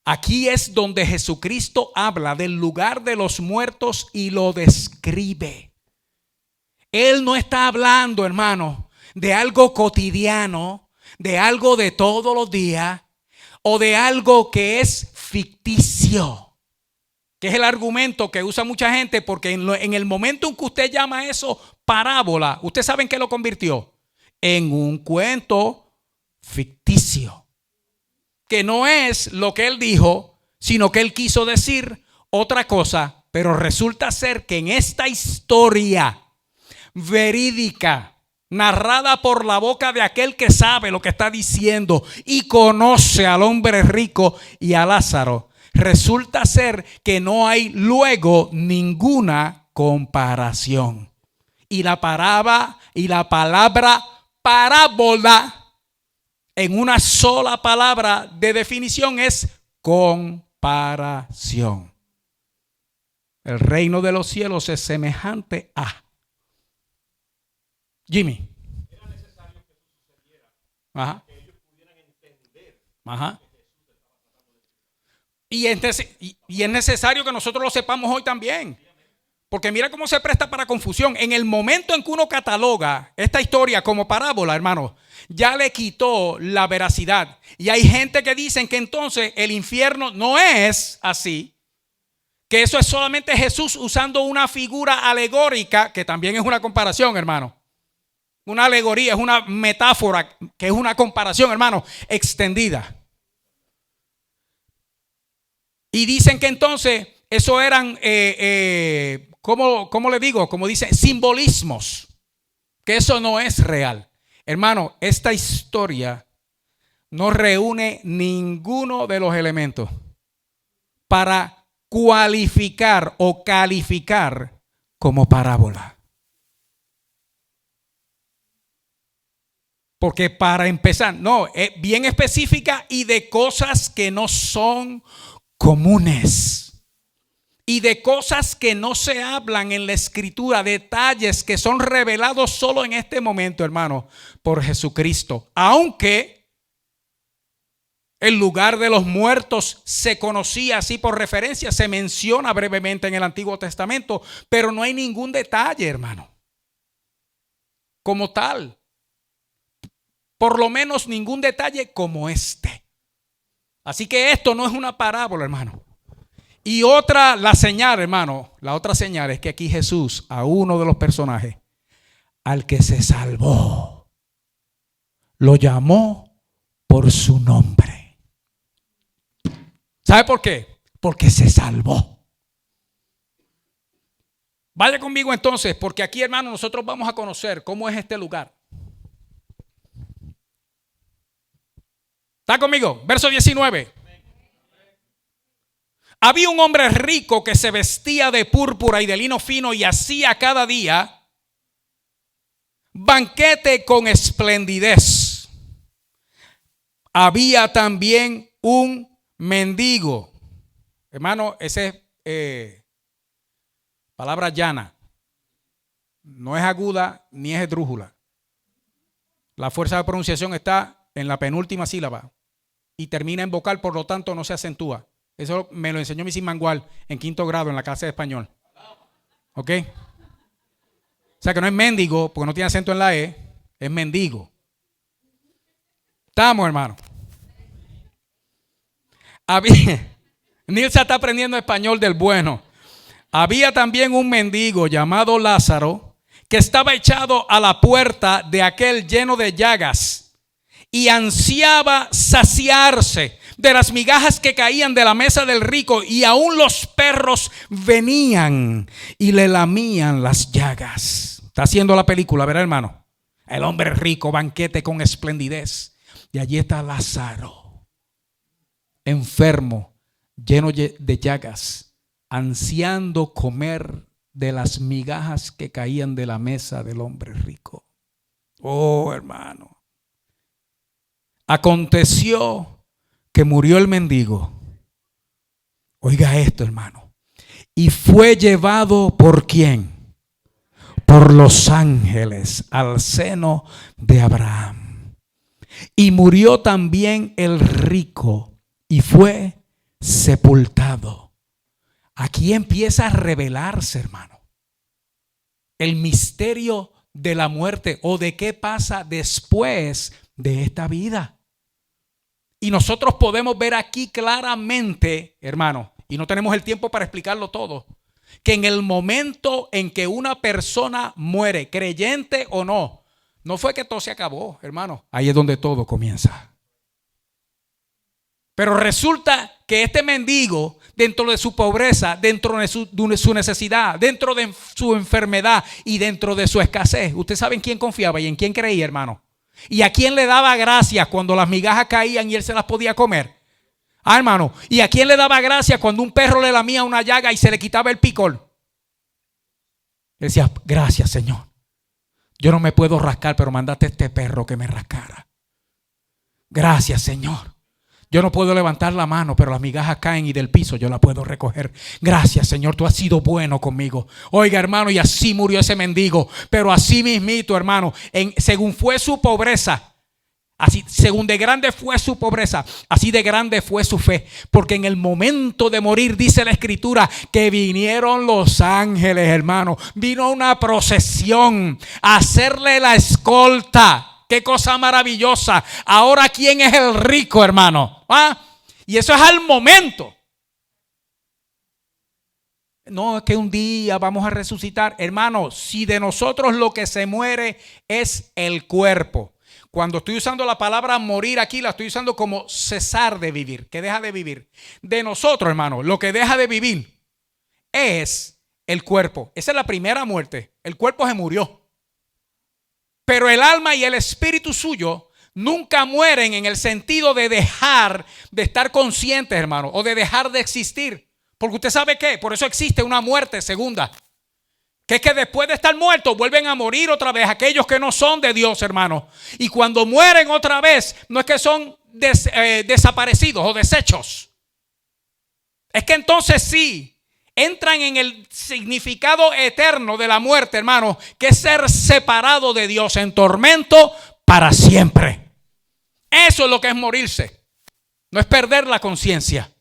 Aquí es donde Jesucristo habla del lugar de los muertos y lo describe. Él no está hablando, hermano, de algo cotidiano, de algo de todos los días o de algo que es ficticio, que es el argumento que usa mucha gente, porque en el momento en que usted llama eso parábola, ¿usted sabe en qué lo convirtió? En un cuento ficticio, que no es lo que él dijo, sino que él quiso decir otra cosa. Pero resulta ser que en esta historia verídica, narrada por la boca de aquel que sabe lo que está diciendo y conoce al hombre rico y a Lázaro, resulta ser que no hay luego ninguna comparación. Y la palabra parábola, en una sola palabra de definición, es comparación. El reino de los cielos es semejante a. Jimmy. Era necesario que eso sucediera. Ajá. Que ellos pudieran entender. Ajá. Y es necesario que nosotros lo sepamos hoy también. Porque mira cómo se presta para confusión. En el momento en que uno cataloga esta historia como parábola, hermano, ya le quitó la veracidad. Y hay gente que dicen que entonces el infierno no es así, que eso es solamente Jesús usando una figura alegórica, que también es una comparación, hermano. Una alegoría, es una metáfora, que es una comparación, hermano, extendida. Y dicen que entonces eso eran, ¿cómo le digo? Como dice, simbolismos, que eso no es real. Hermano, esta historia no reúne ninguno de los elementos para cualificar o calificar como parábola. Porque para empezar, no, es bien específica y de cosas que no son comunes. Y de cosas que no se hablan en la Escritura, detalles que son revelados solo en este momento, hermano, por Jesucristo. Aunque El lugar de los muertos se conocía así por referencia, se menciona brevemente en el Antiguo Testamento, pero no hay ningún detalle, hermano, como tal. Por lo menos ningún detalle como este. Así que esto no es una parábola, hermano. Y la señal, hermano, la otra señal es que aquí Jesús, a uno de los personajes, al que se salvó, lo llamó por su nombre. ¿Sabe por qué? Porque se salvó. Vaya conmigo entonces, porque aquí, hermano, nosotros vamos a conocer cómo es este lugar. ¿Está conmigo? Verso 19. Había un hombre rico que se vestía de púrpura y de lino fino y hacía cada día banquete con esplendidez. Había también un mendigo. Hermano, ese es palabra llana. No es aguda ni es esdrújula. La fuerza de pronunciación está en la penúltima sílaba y termina en vocal, por lo tanto no se acentúa. Eso me lo enseñó mi Mangual en 5º grado en la clase de español. ¿Ok? O sea que no es mendigo porque no tiene acento en la E, es mendigo. Estamos, hermano. Nilsa está aprendiendo español del bueno. Había también un mendigo llamado Lázaro que estaba echado a la puerta de aquel lleno de llagas y ansiaba saciarse de las migajas que caían de la mesa del rico, y aún los perros venían y le lamían las llagas. Está haciendo la película, ¿verdad, hermano? El hombre rico, banquete con esplendidez. Y allí está Lázaro, enfermo, lleno de llagas, ansiando comer de las migajas que caían de la mesa del hombre rico. Oh, hermano. Aconteció que murió el mendigo. Oiga esto, hermano. Y fue llevado ¿por quién? Por los ángeles al seno de Abraham. Y murió también el rico y fue sepultado. Aquí empieza a revelarse, hermano, el misterio de la muerte o de qué pasa después de esta vida. Y nosotros podemos ver aquí claramente, hermano, y no tenemos el tiempo para explicarlo todo, que en el momento en que una persona muere, creyente o no, no fue que todo se acabó, hermano. Ahí es donde todo comienza. Pero resulta que este mendigo, dentro de su pobreza, dentro de su necesidad, dentro de su enfermedad y dentro de su escasez, ¿usted sabe en quién confiaba y en quién creía, hermano? ¿Y a quién le daba gracias cuando las migajas caían y él se las podía comer? Ah, hermano. ¿Y a quién le daba gracias cuando un perro le lamía una llaga y se le quitaba el picor? Le decía, gracias, Señor. Yo no me puedo rascar, pero mandaste este perro que me rascara. Gracias, Señor. Yo no puedo levantar la mano, pero las migajas caen y del piso yo la puedo recoger. Gracias, Señor, tú has sido bueno conmigo. Oiga, hermano, y así murió ese mendigo. Pero así mismito, hermano, según fue su pobreza, así, según de grande fue su pobreza, así de grande fue su fe. Porque en el momento de morir, dice la Escritura, que vinieron los ángeles, hermano. Vino una procesión a hacerle la escolta. Qué cosa maravillosa. Ahora, ¿quién es el rico, hermano? ¿Ah? Y eso es al momento. No, es que un día vamos a resucitar. Hermano, si de nosotros lo que se muere es el cuerpo. Cuando estoy usando la palabra morir aquí, la estoy usando como cesar de vivir, que deja de vivir. De nosotros, hermano, lo que deja de vivir es el cuerpo. Esa es la primera muerte. El cuerpo se murió. Pero el alma y el espíritu suyo nunca mueren en el sentido de dejar de estar conscientes, hermano, o de dejar de existir. Porque usted sabe qué, por eso existe una muerte segunda. Que es que después de estar muertos vuelven a morir otra vez aquellos que no son de Dios, hermano. Y cuando mueren otra vez, no es que son desaparecidos o desechos. Es que entonces sí entran en el significado eterno de la muerte, hermano, que es ser separado de Dios en tormento para siempre. Eso es lo que es morirse. No es perder la conciencia,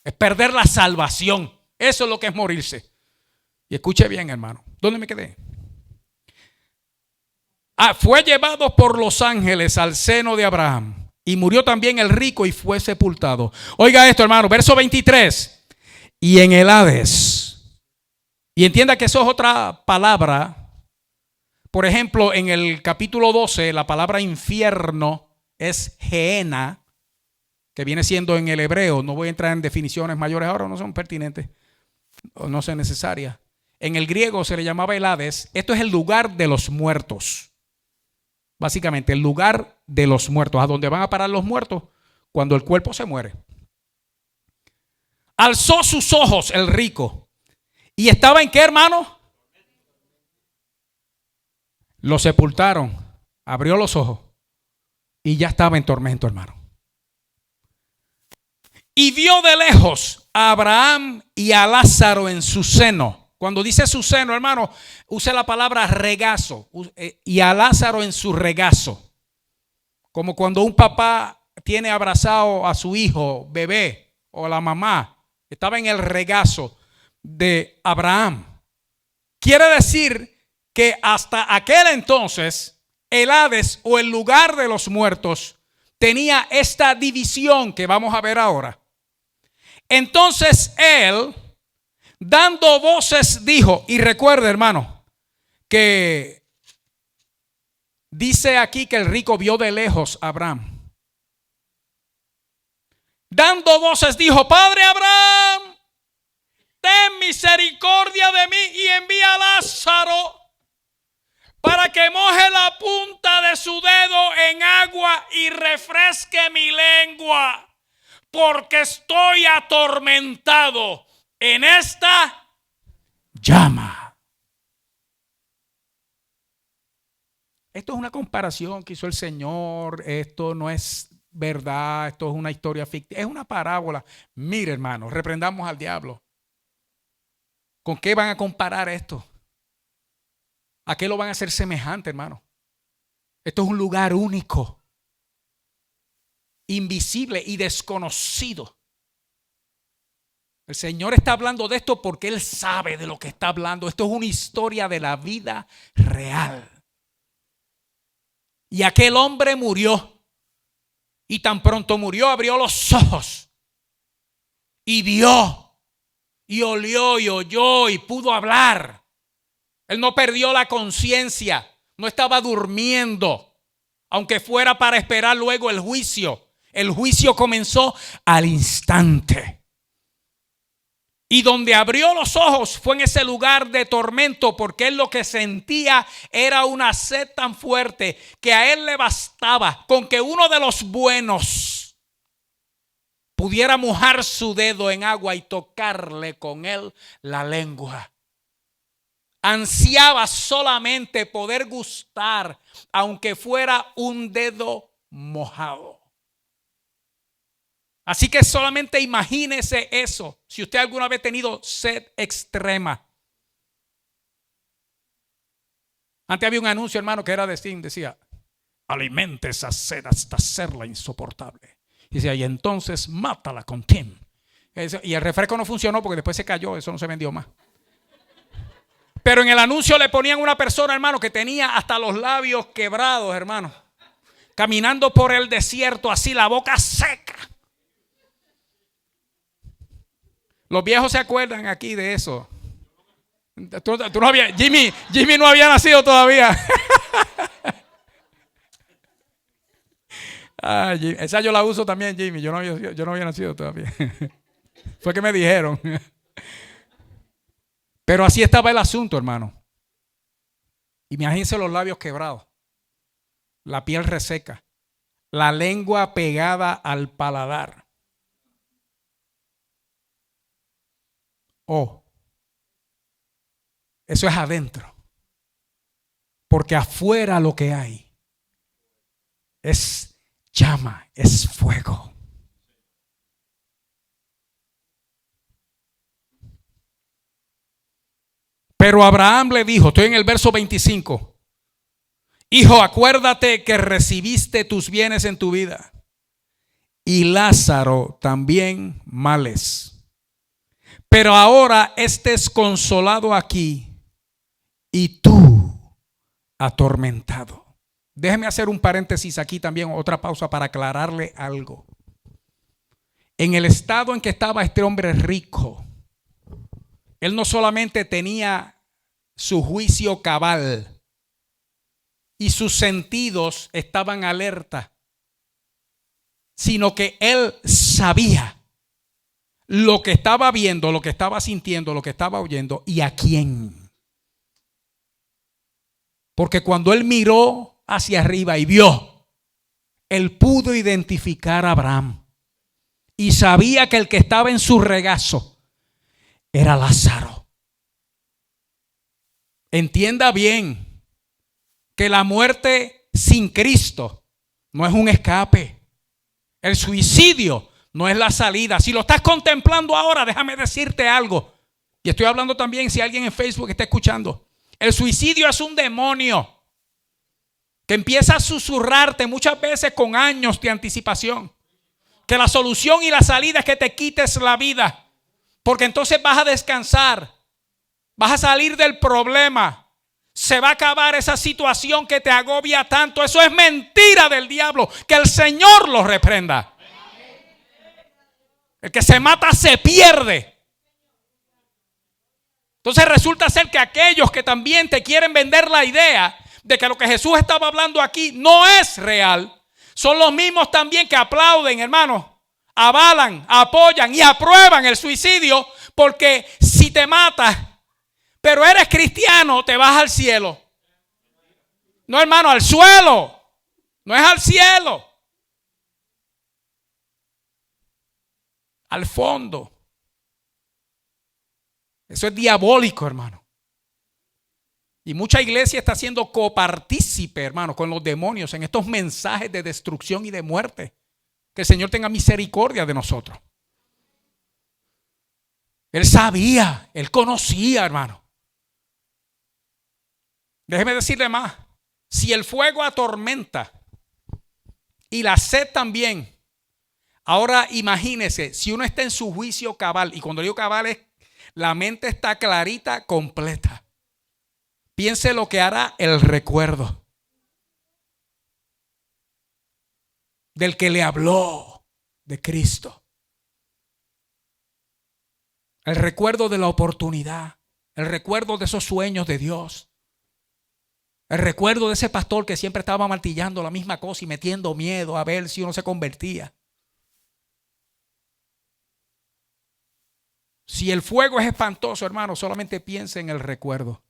es perder la salvación. Eso es lo que es morirse. Y escuche bien, hermano. ¿Dónde me quedé? Fue llevado por los ángeles al seno de Abraham. Y murió también el rico y fue sepultado. Oiga esto, hermano, verso 23. Y en el Hades. Y entienda que eso es otra palabra. Por ejemplo, en el capítulo 12, la palabra infierno es Gehenna, que viene siendo en el hebreo. No voy a entrar en definiciones mayores ahora, no son pertinentes o no son necesarias. En el griego se le llamaba el Hades. Esto es el lugar de los muertos. Básicamente, el lugar de los muertos, a donde van a parar los muertos cuando el cuerpo se muere. Alzó sus ojos el rico. ¿Y estaba en qué, hermano? Lo sepultaron. Abrió los ojos. Y ya estaba en tormento, hermano. Y vio de lejos a Abraham y a Lázaro en su seno. Cuando dice su seno, hermano, use la palabra regazo. Y a Lázaro en su regazo. Como cuando un papá tiene abrazado a su hijo, bebé, o la mamá. Estaba en el regazo de Abraham. Quiere decir que hasta aquel entonces, el Hades o el lugar de los muertos tenía esta división que vamos a ver ahora. Entonces él, dando voces, dijo, y recuerde, hermano, que dice aquí que el rico vio de lejos a Abraham. Dando voces dijo, Padre Abraham, ten misericordia de mí y envía a Lázaro para que moje la punta de su dedo en agua y refresque mi lengua, porque estoy atormentado en esta llama. Esto es una comparación que hizo el Señor. Esto no es verdad. Esto es una historia ficticia. Es una parábola. Mire, hermano, reprendamos al diablo. ¿Con qué van a comparar esto? ¿A qué lo van a hacer semejante, hermano? Esto es un lugar único, invisible y desconocido. El Señor está hablando de esto porque Él sabe de lo que está hablando. Esto es una historia de la vida real. Y aquel hombre murió. Y tan pronto murió, abrió los ojos. Y vio. Y olió y oyó y pudo hablar. Él no perdió la conciencia. No estaba durmiendo. Aunque fuera para esperar luego el juicio. El juicio comenzó al instante. Y donde abrió los ojos fue en ese lugar de tormento, porque él lo que sentía era una sed tan fuerte que a él le bastaba con que uno de los buenos pudiera mojar su dedo en agua y tocarle con él la lengua. Ansiaba solamente poder gustar, aunque fuera un dedo mojado. Así que solamente imagínese eso. Si usted alguna vez ha tenido sed extrema. Antes había un anuncio, hermano, que era de Steam. Decía, alimente esa sed hasta hacerla insoportable. Y decía, y entonces mátala con Tim. Y el refresco no funcionó porque después se cayó. Eso no se vendió más. Pero en el anuncio le ponían una persona, hermano, que tenía hasta los labios quebrados, hermano. Caminando por el desierto así, la boca seca. Los viejos se acuerdan aquí de eso. Tú no había, Jimmy no había nacido todavía. Esa yo la uso también, Jimmy. Yo no había nacido todavía. Fue que me dijeron. Pero así estaba el asunto, hermano. Imagínense los labios quebrados, la piel reseca, la lengua pegada al paladar. Oh, eso es adentro. Porque afuera lo que hay es llama, es fuego. Pero Abraham le dijo, estoy en el verso 25. Hijo, acuérdate que recibiste tus bienes en tu vida y Lázaro también males. Pero ahora este es consolado aquí y tú atormentado. Déjeme hacer un paréntesis aquí también, otra pausa para aclararle algo. En el estado en que estaba este hombre rico, él no solamente tenía su juicio cabal y sus sentidos estaban alerta, sino que él sabía lo que estaba viendo, lo que estaba sintiendo, lo que estaba oyendo y a quién. Porque cuando él miró hacia arriba y vio, él pudo identificar a Abraham y sabía que el que estaba en su regazo era Lázaro. Entienda bien que la muerte sin Cristo no es un escape. El suicidio no es la salida. Si lo estás contemplando ahora, déjame decirte algo. Y estoy hablando también si alguien en Facebook está escuchando. El suicidio es un demonio que empieza a susurrarte muchas veces con años de anticipación. Que la solución y la salida es que te quites la vida. Porque entonces vas a descansar. Vas a salir del problema. Se va a acabar esa situación que te agobia tanto. Eso es mentira del diablo. Que el Señor lo reprenda. El que se mata se pierde. Entonces resulta ser que aquellos que también te quieren vender la idea de que lo que Jesús estaba hablando aquí no es real, son los mismos también que aplauden, hermanos, avalan, apoyan y aprueban el suicidio, porque si te matas, pero eres cristiano, te vas al cielo. No, hermano, al suelo. No es al cielo. Al fondo. Eso es diabólico, hermano. Y mucha iglesia está siendo copartícipe, hermano, con los demonios en estos mensajes de destrucción y de muerte. Que el Señor tenga misericordia de nosotros. Él sabía, él conocía, hermano. Déjeme decirle más. Si el fuego atormenta y la sed también, ahora imagínese, si uno está en su juicio cabal, y cuando digo cabal es, la mente está clarita, completa. Piense lo que hará el recuerdo del que le habló de Cristo. El recuerdo de la oportunidad. El recuerdo de esos sueños de Dios. El recuerdo de ese pastor que siempre estaba martillando la misma cosa y metiendo miedo a ver si uno se convertía. Si el fuego es espantoso, hermano, solamente piense en el recuerdo.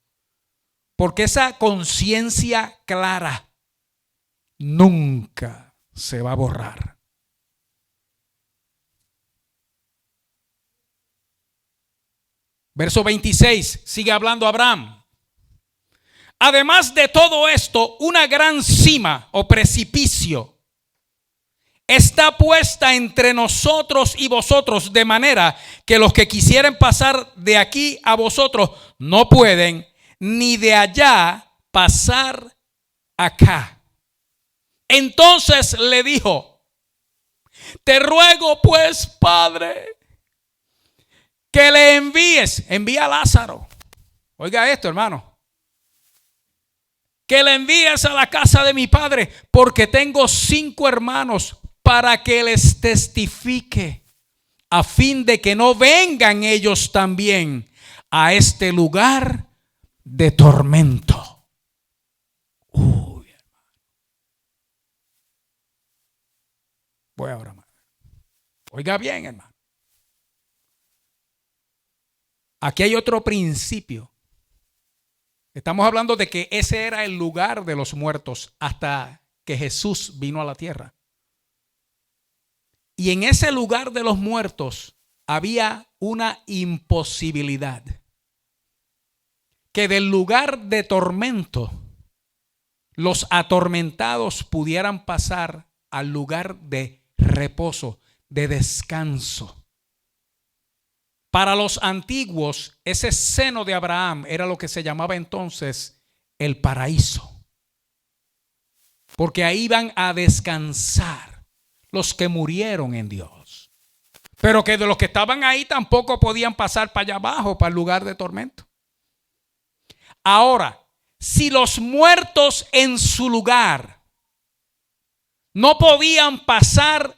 Porque esa conciencia clara nunca se va a borrar. Verso 26, sigue hablando Abraham. Además de todo esto, una gran cima o precipicio está puesta entre nosotros y vosotros, de manera que los que quisieren pasar de aquí a vosotros no pueden, ni de allá pasar acá. Entonces le dijo: te ruego pues, Padre, que le envía a Lázaro. Oiga esto, hermano. Que le envíes a la casa de mi padre, porque tengo 5 hermanos, para que les testifique, a fin de que no vengan ellos también a este lugar de tormento. Uy, hermano. Voy ahora, hermano. Oiga bien, hermano. Aquí hay otro principio. Estamos hablando de que ese era el lugar de los muertos hasta que Jesús vino a la tierra. Y en ese lugar de los muertos había una imposibilidad. Que del lugar de tormento los atormentados pudieran pasar al lugar de reposo, de descanso. Para los antiguos, ese seno de Abraham era lo que se llamaba entonces el paraíso. Porque ahí iban a descansar los que murieron en Dios. Pero que de los que estaban ahí tampoco podían pasar para allá abajo, para el lugar de tormento. Ahora, si los muertos en su lugar no podían pasar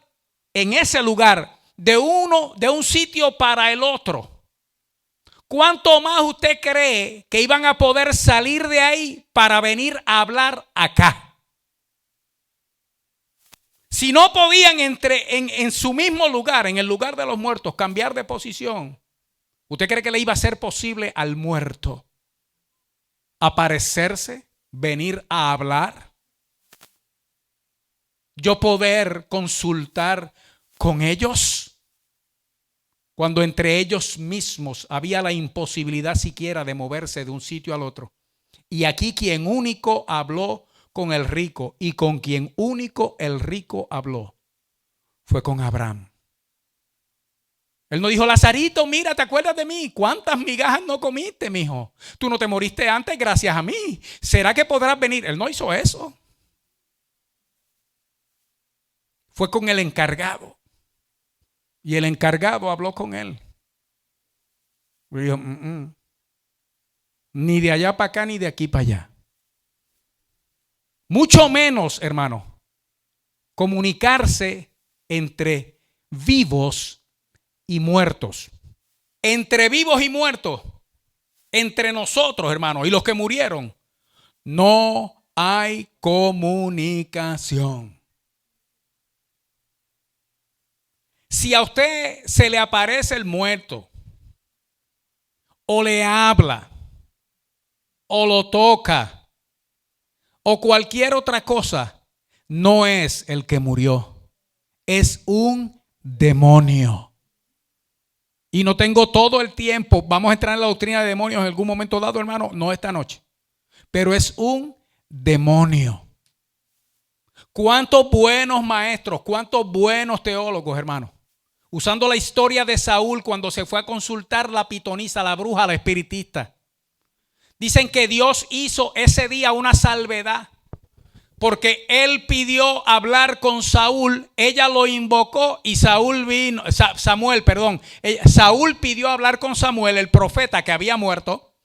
en ese lugar de un sitio para el otro, ¿cuánto más usted cree que iban a poder salir de ahí para venir a hablar acá? Si no podían en su mismo lugar, en el lugar de los muertos, cambiar de posición, ¿usted cree que le iba a ser posible al muerto aparecerse, venir a hablar? Yo poder consultar con ellos, cuando entre ellos mismos había la imposibilidad siquiera de moverse de un sitio al otro. Y aquí quien único habló con el rico, y con quien único el rico habló fue con Abraham. Él no dijo: Lazarito, mira, ¿te acuerdas de mí? ¿Cuántas migajas no comiste, mijo? Tú no te moriste antes gracias a mí. ¿Será que podrás venir? Él no hizo eso. Fue con el encargado. Y el encargado habló con él. Y dijo: ni de allá para acá, ni de aquí para allá. Mucho menos, hermano, comunicarse entre vivos y muertos. Entre vivos y muertos, entre nosotros, hermano, y los que murieron, no hay comunicación. Si a usted se le aparece el muerto, o le habla, o lo toca, o cualquier otra cosa, no es el que murió, es un demonio. Y no tengo todo el tiempo, vamos a entrar en la doctrina de demonios en algún momento dado, hermano, no esta noche, pero es un demonio. ¿Cuántos buenos maestros, cuántos buenos teólogos, hermano, usando la historia de Saúl cuando se fue a consultar la pitonisa, la bruja, la espiritista? Dicen que Dios hizo ese día una salvedad, porque él pidió hablar con Saúl, ella lo invocó y Saúl pidió hablar con Samuel, el profeta que había muerto.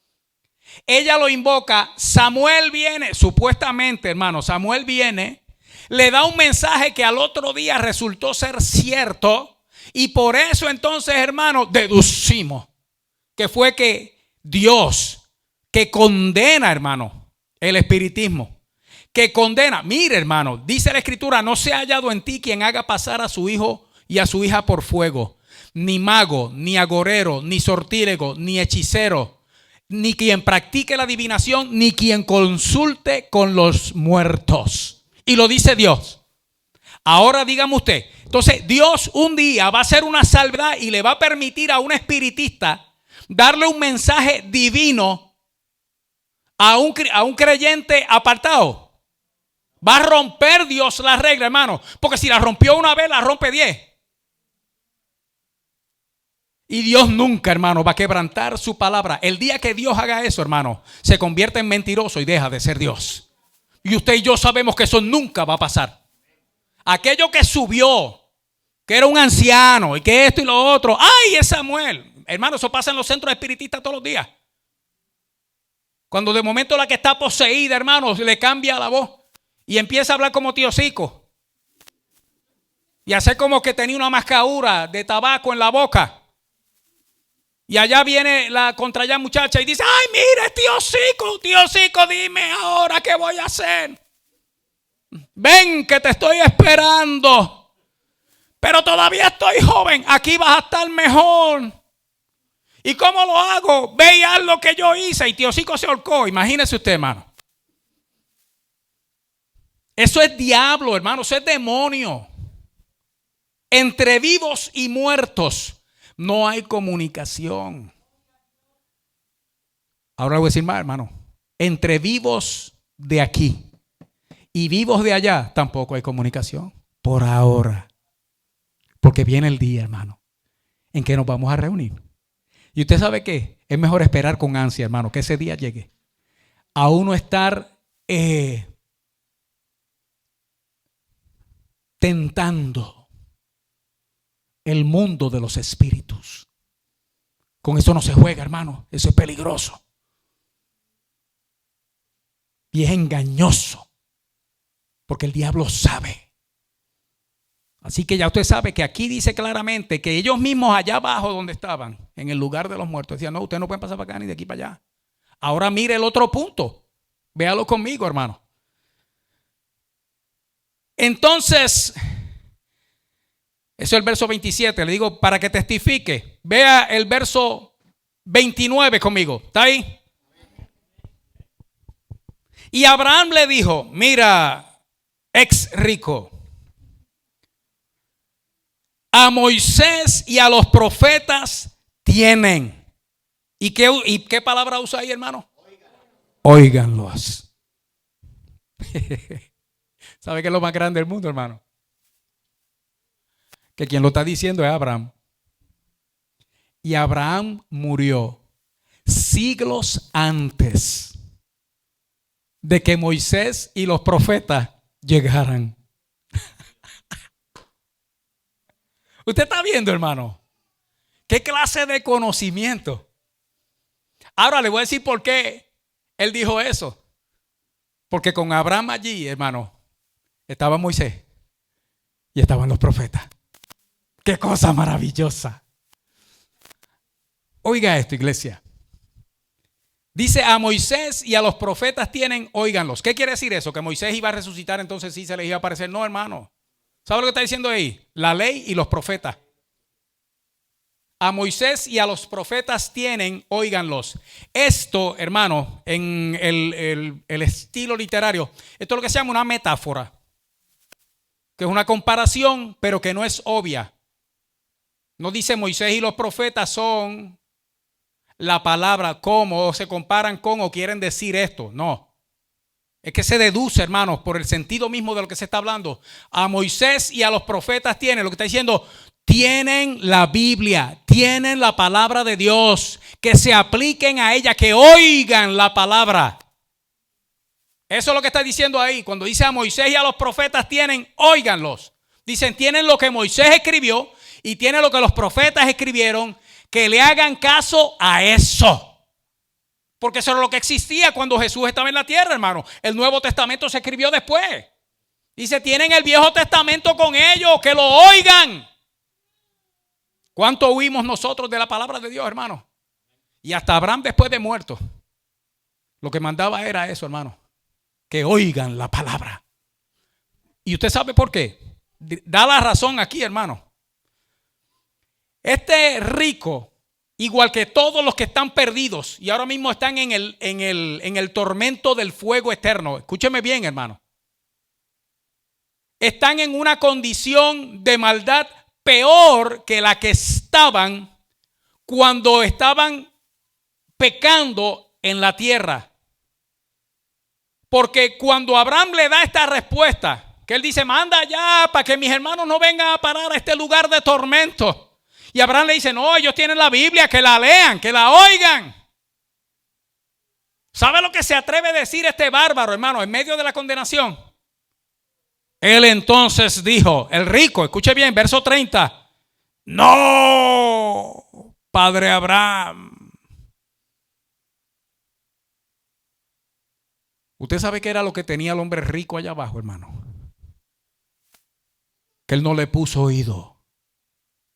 Ella lo invoca, Samuel viene, supuestamente, hermano, Samuel viene, le da un mensaje que al otro día resultó ser cierto, y por eso entonces, hermano, deducimos que fue que Dios, que condena, hermano, el espiritismo, que condena. Mire, hermano, dice la escritura: no se ha hallado en ti quien haga pasar a su hijo y a su hija por fuego, ni mago, ni agorero, ni sortílego, ni hechicero, ni quien practique la adivinación, ni quien consulte con los muertos. Y lo dice Dios. Ahora dígame usted, entonces Dios un día va a hacer una salvedad y le va a permitir a un espiritista darle un mensaje divino a un creyente apartado. Va a romper Dios la regla, hermano, porque si la rompió una vez, la rompe 10. Y Dios nunca, hermano, va a quebrantar su palabra. El día que Dios haga eso, hermano, se convierte en mentiroso y deja de ser Dios. Y usted y yo sabemos que eso nunca va a pasar. Aquello que subió, que era un anciano y que esto y lo otro, ¡ay, es Samuel! Hermano, eso pasa en los centros espiritistas todos los días. Cuando de momento la que está poseída, hermano, le cambia la voz y empieza a hablar como tío Cico. Y hacer como que tenía una mascadura de tabaco en la boca. Y allá viene la contra allá muchacha y dice: ¡ay, mire, tío Cico, dime ahora qué voy a hacer! Ven que te estoy esperando. Pero todavía estoy joven, aquí vas a estar mejor. ¿Y cómo lo hago? Ve y haz lo que yo hice. Y tío Cico se ahorcó. Imagínese usted, hermano. Eso es diablo, hermano. Eso es demonio. Entre vivos y muertos no hay comunicación. Ahora voy a decir más, hermano. Entre vivos de aquí y vivos de allá tampoco hay comunicación. Por ahora. Porque viene el día, hermano, en que nos vamos a reunir. Y usted sabe qué, es mejor esperar con ansia, hermano, que ese día llegue. A uno estar tentando el mundo de los espíritus. Con eso no se juega, hermano. Eso es peligroso. Y es engañoso. Porque el diablo sabe. Así que ya usted sabe que aquí dice claramente que ellos mismos allá abajo donde estaban, en el lugar de los muertos, decían, no, ustedes no pueden pasar para acá ni de aquí para allá. Ahora mire el otro punto. Véalo conmigo, hermano. Entonces, eso es el verso 27. Le digo para que testifique. Vea el verso 29 conmigo. ¿Está ahí? Y Abraham le dijo, mira, ex rico, a Moisés y a los profetas tienen. ¿Y qué palabra usa ahí, hermano? Óiganlos. ¿Sabe qué es lo más grande del mundo, hermano? Que quien lo está diciendo es Abraham. Y Abraham murió siglos antes de que Moisés y los profetas llegaran. ¿Usted está viendo, hermano? ¿Qué clase de conocimiento? Ahora le voy a decir por qué él dijo eso. Porque con Abraham allí, hermano, estaba Moisés y estaban los profetas. ¡Qué cosa maravillosa! Oiga esto, iglesia. Dice a Moisés y a los profetas tienen, óiganlos. ¿Qué quiere decir eso? ¿Que Moisés iba a resucitar, entonces sí se les iba a aparecer? No, hermano. ¿Sabe lo que está diciendo ahí? La ley y los profetas. A Moisés y a los profetas tienen, óiganlos. Esto, hermano, en el estilo literario, esto es lo que se llama una metáfora, que es una comparación, pero que no es obvia. No dice Moisés y los profetas son la palabra como, o se comparan con, o quieren decir esto. No. Es que se deduce, hermanos, por el sentido mismo de lo que se está hablando. A Moisés y a los profetas tienen, lo que está diciendo, tienen la Biblia, tienen la palabra de Dios, que se apliquen a ella, que oigan la palabra. Eso es lo que está diciendo ahí. Cuando dice a Moisés y a los profetas tienen, óiganlos. Dicen, tienen lo que Moisés escribió y tienen lo que los profetas escribieron, que le hagan caso a eso. Porque eso era lo que existía cuando Jesús estaba en la tierra, hermano. El Nuevo Testamento se escribió después. Dice, tienen el Viejo Testamento con ellos, que lo oigan. ¿Cuánto oímos nosotros de la palabra de Dios, hermano? Y hasta Abraham, después de muerto, lo que mandaba era eso, hermano, que oigan la palabra. ¿Y usted sabe por qué? Da la razón aquí, hermano. Este rico, igual que todos los que están perdidos y ahora mismo están en el tormento del fuego eterno. Escúcheme bien, hermano. Están en una condición de maldad peor que la que estaban cuando estaban pecando en la tierra. Porque cuando Abraham le da esta respuesta, que él dice, manda ya para que mis hermanos no vengan a parar a este lugar de tormento. Y Abraham le dice, no, ellos tienen la Biblia, que la lean, que la oigan. ¿Sabe lo que se atreve a decir este bárbaro, hermano, en medio de la condenación? Él entonces dijo, el rico, escuche bien, verso 30. No, padre Abraham. ¿Usted sabe qué era lo que tenía el hombre rico allá abajo, hermano? Que él no le puso oído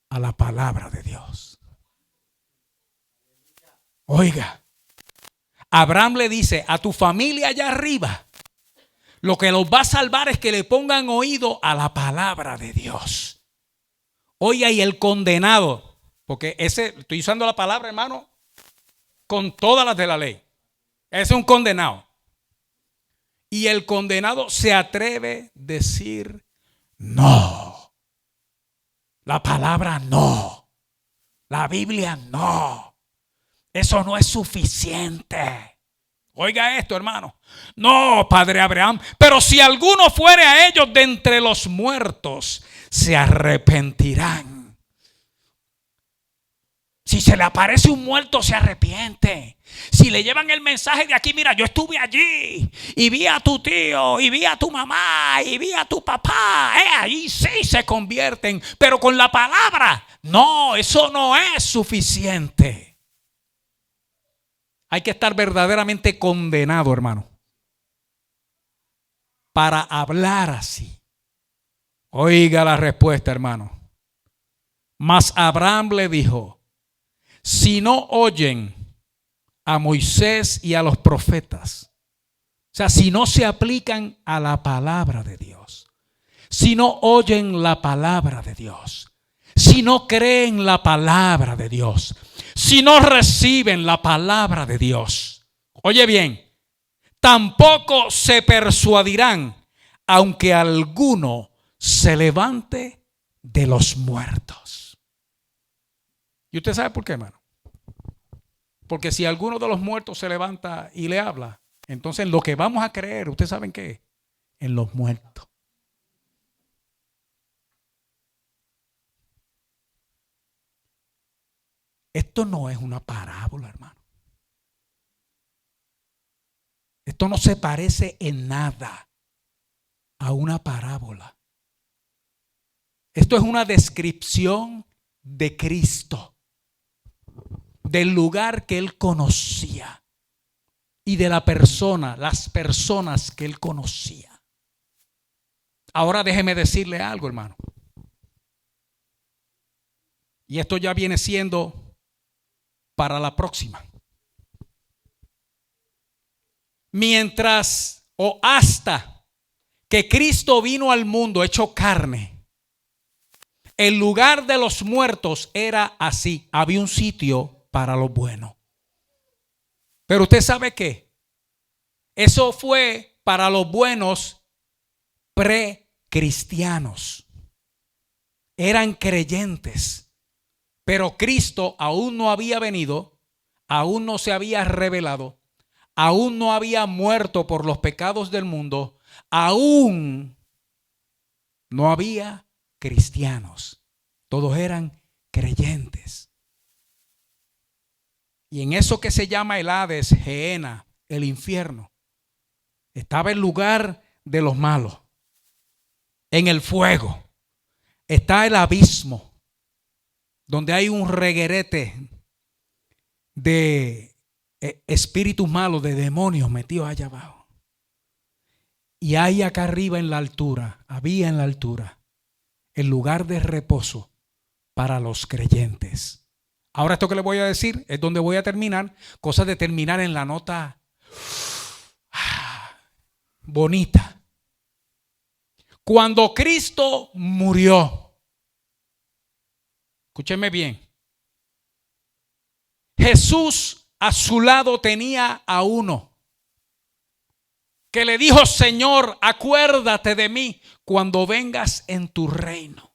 a la palabra de Dios. Oiga, Abraham le dice a tu familia allá arriba, lo que los va a salvar es que le pongan oído a la palabra de Dios. Oiga, y el condenado, porque estoy usando la palabra, hermano, con todas las de la ley. Ese es un condenado. Y el condenado se atreve a decir no. La palabra no. La Biblia no. Eso no es suficiente. Oiga esto, hermano. No, padre Abraham. Pero si alguno fuere a ellos de entre los muertos, se arrepentirán. Si se le aparece un muerto, se arrepiente. Si le llevan el mensaje de aquí, mira, yo estuve allí y vi a tu tío, y vi a tu mamá, y vi a tu papá. Allí sí se convierten, pero con la palabra, no, eso no es suficiente. Hay que estar verdaderamente condenado, hermano, para hablar así. Oiga la respuesta, hermano. Mas Abraham le dijo: si no oyen a Moisés y a los profetas, o sea, si no se aplican a la palabra de Dios, si no oyen la palabra de Dios, si no creen la palabra de Dios, si no reciben la palabra de Dios, oye bien, tampoco se persuadirán, aunque alguno se levante de los muertos. ¿Y usted sabe por qué, hermano? Porque si alguno de los muertos se levanta y le habla, entonces en lo que vamos a creer, ¿ustedes saben qué? En los muertos. Esto no es una parábola, hermano. Esto no se parece en nada a una parábola. Esto es una descripción de Cristo, del lugar que Él conocía y de la persona, las personas que Él conocía. Ahora déjeme decirle algo, hermano. Y esto ya viene siendo para la próxima. Mientras o hasta que Cristo vino al mundo hecho carne, el lugar de los muertos era así. Había un sitio para los buenos. Pero usted sabe qué. Eso fue para los buenos precristianos. Eran creyentes. Pero Cristo aún no había venido. Aún no se había revelado. Aún no había muerto por los pecados del mundo. Aún no había cristianos. Todos eran creyentes. Y en eso que se llama el Hades, Gehenna, el infierno, estaba el lugar de los malos. En el fuego está el abismo, donde hay un reguerete de espíritus malos, de demonios metidos allá abajo. Y hay acá arriba en la altura, había en la altura, el lugar de reposo para los creyentes. Ahora esto que les voy a decir es donde voy a terminar, cosa de terminar en la nota bonita. Cuando Cristo murió, escúcheme bien, Jesús a su lado tenía a uno que le dijo: Señor, acuérdate de mí cuando vengas en tu reino.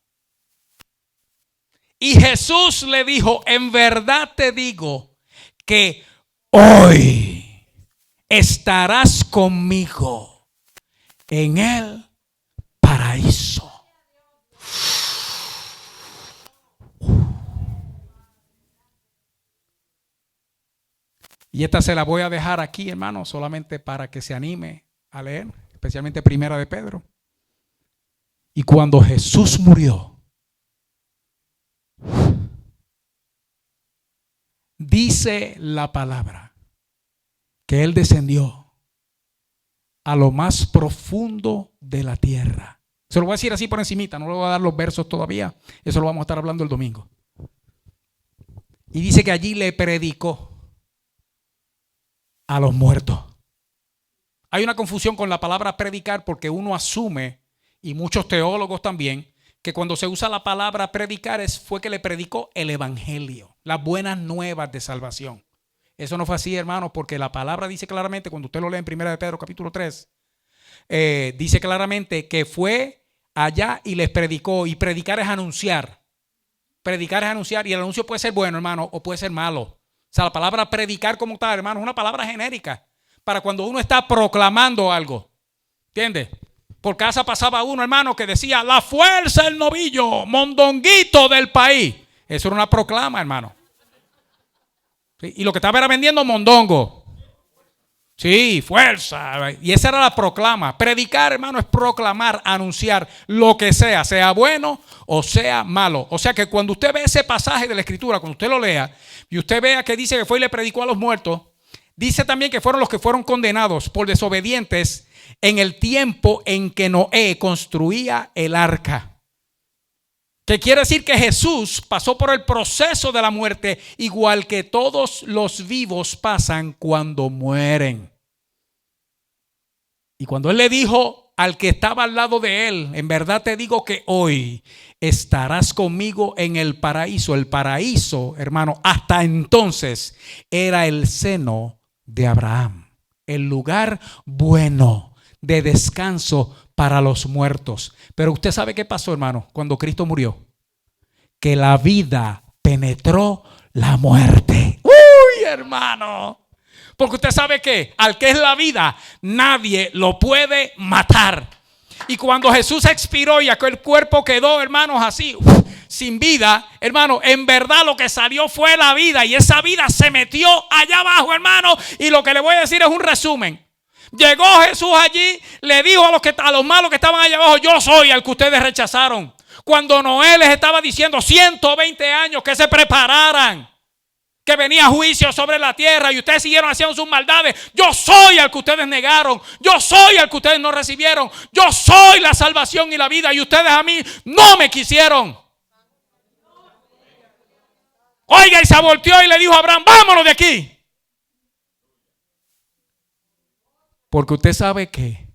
Y Jesús le dijo: en verdad te digo que hoy estarás conmigo en el paraíso. Y esta se la voy a dejar aquí, hermano, solamente para que se anime a leer, especialmente Primera de Pedro. Y cuando Jesús murió, dice la palabra que Él descendió a lo más profundo de la tierra. Se lo voy a decir así por encimita, no le voy a dar los versos todavía. Eso lo vamos a estar hablando el domingo. Y dice que allí le predicó a los muertos. Hay una confusión con la palabra predicar porque uno asume, y muchos teólogos también, que cuando se usa la palabra predicar fue que le predicó el evangelio, las buenas nuevas de salvación. Eso no fue así, hermanos, porque la palabra dice claramente, cuando usted lo lee en 1 de Pedro capítulo 3, dice claramente que fue allá y les predicó. Y predicar es anunciar. Predicar es anunciar, y el anuncio puede ser bueno, hermano, o puede ser malo. O sea, la palabra predicar como tal, hermano, es una palabra genérica para cuando uno está proclamando algo. ¿Entiendes? Por casa pasaba uno, hermano, que decía: la fuerza del novillo, mondonguito del país. Eso era una proclama, hermano. ¿Sí? Y lo que estaba era vendiendo mondongo. Sí, fuerza. Y esa era la proclama. Predicar, hermano, es proclamar, anunciar lo que sea bueno o sea malo. O sea que cuando usted ve ese pasaje de la Escritura, cuando usted lo lea y usted vea que dice que fue y le predicó a los muertos, dice también que fueron los que fueron condenados por desobedientes en el tiempo en que Noé construía el arca. Que quiere decir que Jesús pasó por el proceso de la muerte igual que todos los vivos pasan cuando mueren. Y cuando él le dijo al que estaba al lado de él, en verdad te digo que hoy estarás conmigo en el paraíso. El paraíso, hermano, hasta entonces era el seno de Abraham, el lugar bueno de descanso para los muertos. Pero usted sabe qué pasó, hermano, cuando Cristo murió. Que la vida penetró la muerte. ¡Uy, hermano! Porque usted sabe que al que es la vida, nadie lo puede matar. Y cuando Jesús expiró y aquel cuerpo quedó, hermanos, así, sin vida, hermano, en verdad lo que salió fue la vida. Y esa vida se metió allá abajo, hermano. Y lo que le voy a decir es un resumen. Llegó Jesús allí, le dijo a los malos que estaban allá abajo: yo soy el que ustedes rechazaron. Cuando Noé les estaba diciendo 120 años que se prepararan, que venía juicio sobre la tierra y ustedes siguieron haciendo sus maldades. Yo soy el que ustedes negaron. Yo soy el que ustedes no recibieron. Yo soy la salvación y la vida y ustedes a mí no me quisieron. Oiga, y se volteó y le dijo a Abraham: vámonos de aquí. Porque usted sabe que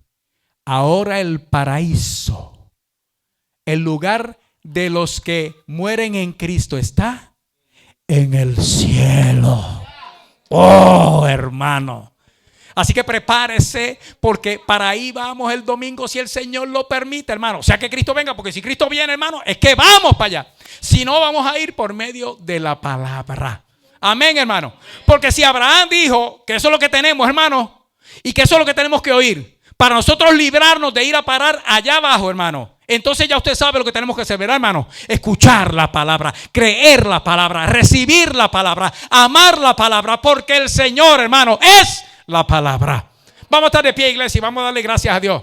ahora el paraíso, el lugar de los que mueren en Cristo, está en el cielo. Oh, hermano. Así que prepárese, porque para ahí vamos el domingo, si el Señor lo permite, hermano. O sea, que Cristo venga, porque si Cristo viene, hermano, es que vamos para allá. Si no, vamos a ir por medio de la palabra. Amén, hermano. Porque si Abraham dijo que eso es lo que tenemos, hermano, y que eso es lo que tenemos que oír, para nosotros librarnos de ir a parar allá abajo, hermano, entonces ya usted sabe lo que tenemos que hacer, ¿verdad, hermano? Escuchar la palabra, creer la palabra, recibir la palabra, amar la palabra, porque el Señor, hermano, es la palabra. Vamos a estar de pie, iglesia, y vamos a darle gracias a Dios.